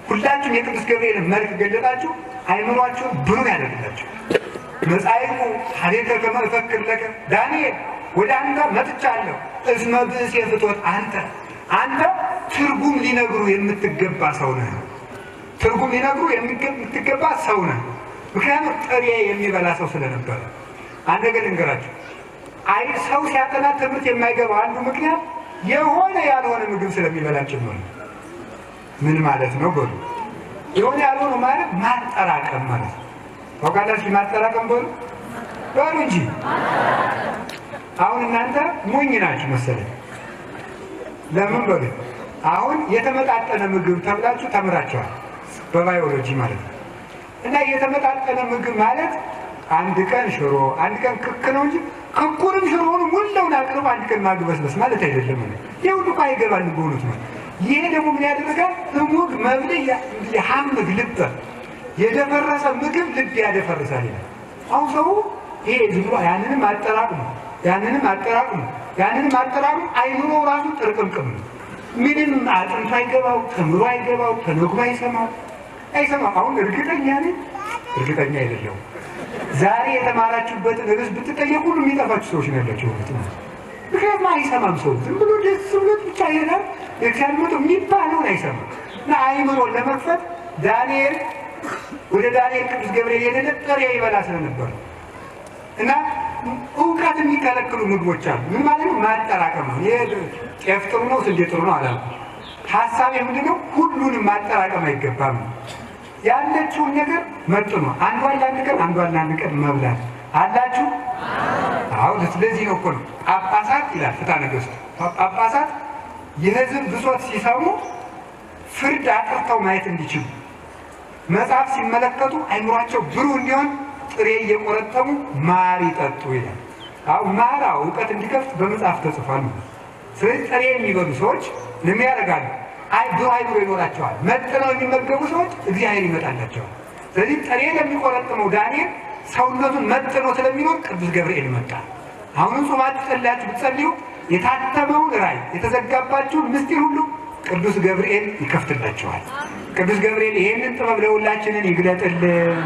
ሁላችሁም የቅዱስ ገብርኤልን መልክ ገለጣችሁ፣ አይምሯችሁን ብሩህ ያደርግላችሁ። መጻይቁ ሀሌተ ከመ እፈክር ለከ ዳንኤል ወደ አንተ መጥቻለሁ። እስመ ብእሴ ፍቶት አንተ ትርጉም ሊነግሩ የምትገባ ሰው ነህ። ትርጉም ሊነግሩ የምትገባ ሰው ነህ። ምክንያቱም ጥሬ የሚበላ ሰው ስለነበረ። አንድ ነገር ልንገራችሁ። ሰው ሲያጠና ትምህርት የማይገባው አንዱ ምክንያት የሆነ ያልሆነ ምግብ ስለሚበላ ጭምር ነው። ምን ማለት ነው በሉ? የሆነ ያልሆነ ማለት ማጠራቀም ማለት ነው። ታውቃላችሁ? ማጠራቀም በሉ እንጂ አሁን እናንተ ሞኝ ናችሁ መሰለኝ። ለምን በሉ? አሁን የተመጣጠነ ምግብ ተብላችሁ ተምራችኋል በባዮሎጂ ማለት ነው። እና የተመጣጠነ ምግብ ማለት አንድ ቀን ሽሮ አንድ ቀን ክክ ነው እንጂ ክኩንም ሽሮውንም ሁሉን አቅርቦ አንድ ቀን ማግበስበስ ማለት አይደለም። ይሄ ሁሉ አይገባል በእውነት ነው። ይሄ ደግሞ ምን ያደርጋል? እሙግ መብል የሐምግ ልብ የደፈረሰ ምግብ ልብ ያደፈርሳል። አሁን ሰው ይሄ ዝም ብሎ ያንንም አጠራቅሙ አይኑሮ ራሱ ጥርቅምቅም ነው። ምንም አጥንቱ አይገባው፣ ተምሮ አይገባው፣ ተነግሮ አይሰማው። አሁን እርግጠኛ አይደለሁም። ዛሬ የተማራችሁበትን ርዕስ ብትጠየቁ ሁሉ የሚጠፋችሁ ሰዎች ናቸው። ምክንያቱም አይሰማም። ሰው ዝም ብሎ ደስ ብሎት ብቻ ይሄዳል። የእግዚአብሔር የሚባለውን አይሰማም። እና አይምሮን ለመክፈት ወደ ዳንኤል ቅዱስ ገብርኤል የሌለ ጥሬ ይበላ ስለነበር እና እውቀት የሚከለክሉ ምግቦች አሉ። ምን ማለት ነው? ማጠራቀም ነው። ጤፍ ጥሩ ነው፣ ስንዴ ጥሩ ነው አላልኩም። ሀሳብ ምንድነው? ሁሉንም ማጠራቀም አይገባም። ያለችውን ነገር መጥኖ አንዷን ለአንድ ቀን መብላት አላችሁ። አሁን ስለዚህ ነው እኮ ነው ጳጳሳት ይላል ፍትሐ ነገሥቱ። ጳጳሳት የሕዝብ ብሶት ሲሰሙ ፍርድ አጥርተው ማየት እንዲችሉ መጽሐፍ ሲመለከቱ አይምሯቸው ብሩህ እንዲሆን ጥሬ እየቆረጠሙ ማር ይጠጡ ይላል። አሁን ማር እውቀት እንዲከፍት በመጽሐፍ ተጽፏል። ስለዚህ ጥሬ የሚበሉ ሰዎች ምን ያደርጋሉ? ብሩህ አይምሮ ይኖራቸዋል። መጥነው የሚመገቡ ሰዎች እግዚአብሔር ይመጣላቸዋል። ስለዚህ ጥሬ ለሚቆረጥመው ዳንኤል ሰውነቱን መጥኖ ስለሚኖር ቅዱስ ገብርኤል መጣ። አሁንም ጾማችሁ ጸልያችሁ ብትጸልዩ የታተመውን ራእይ የተዘጋባችሁን ምስጢር ሁሉ ቅዱስ ገብርኤል ይከፍትላችኋል። ቅዱስ ገብርኤል ይሄንን ጥበብ ለሁላችንን ይግለጥልን።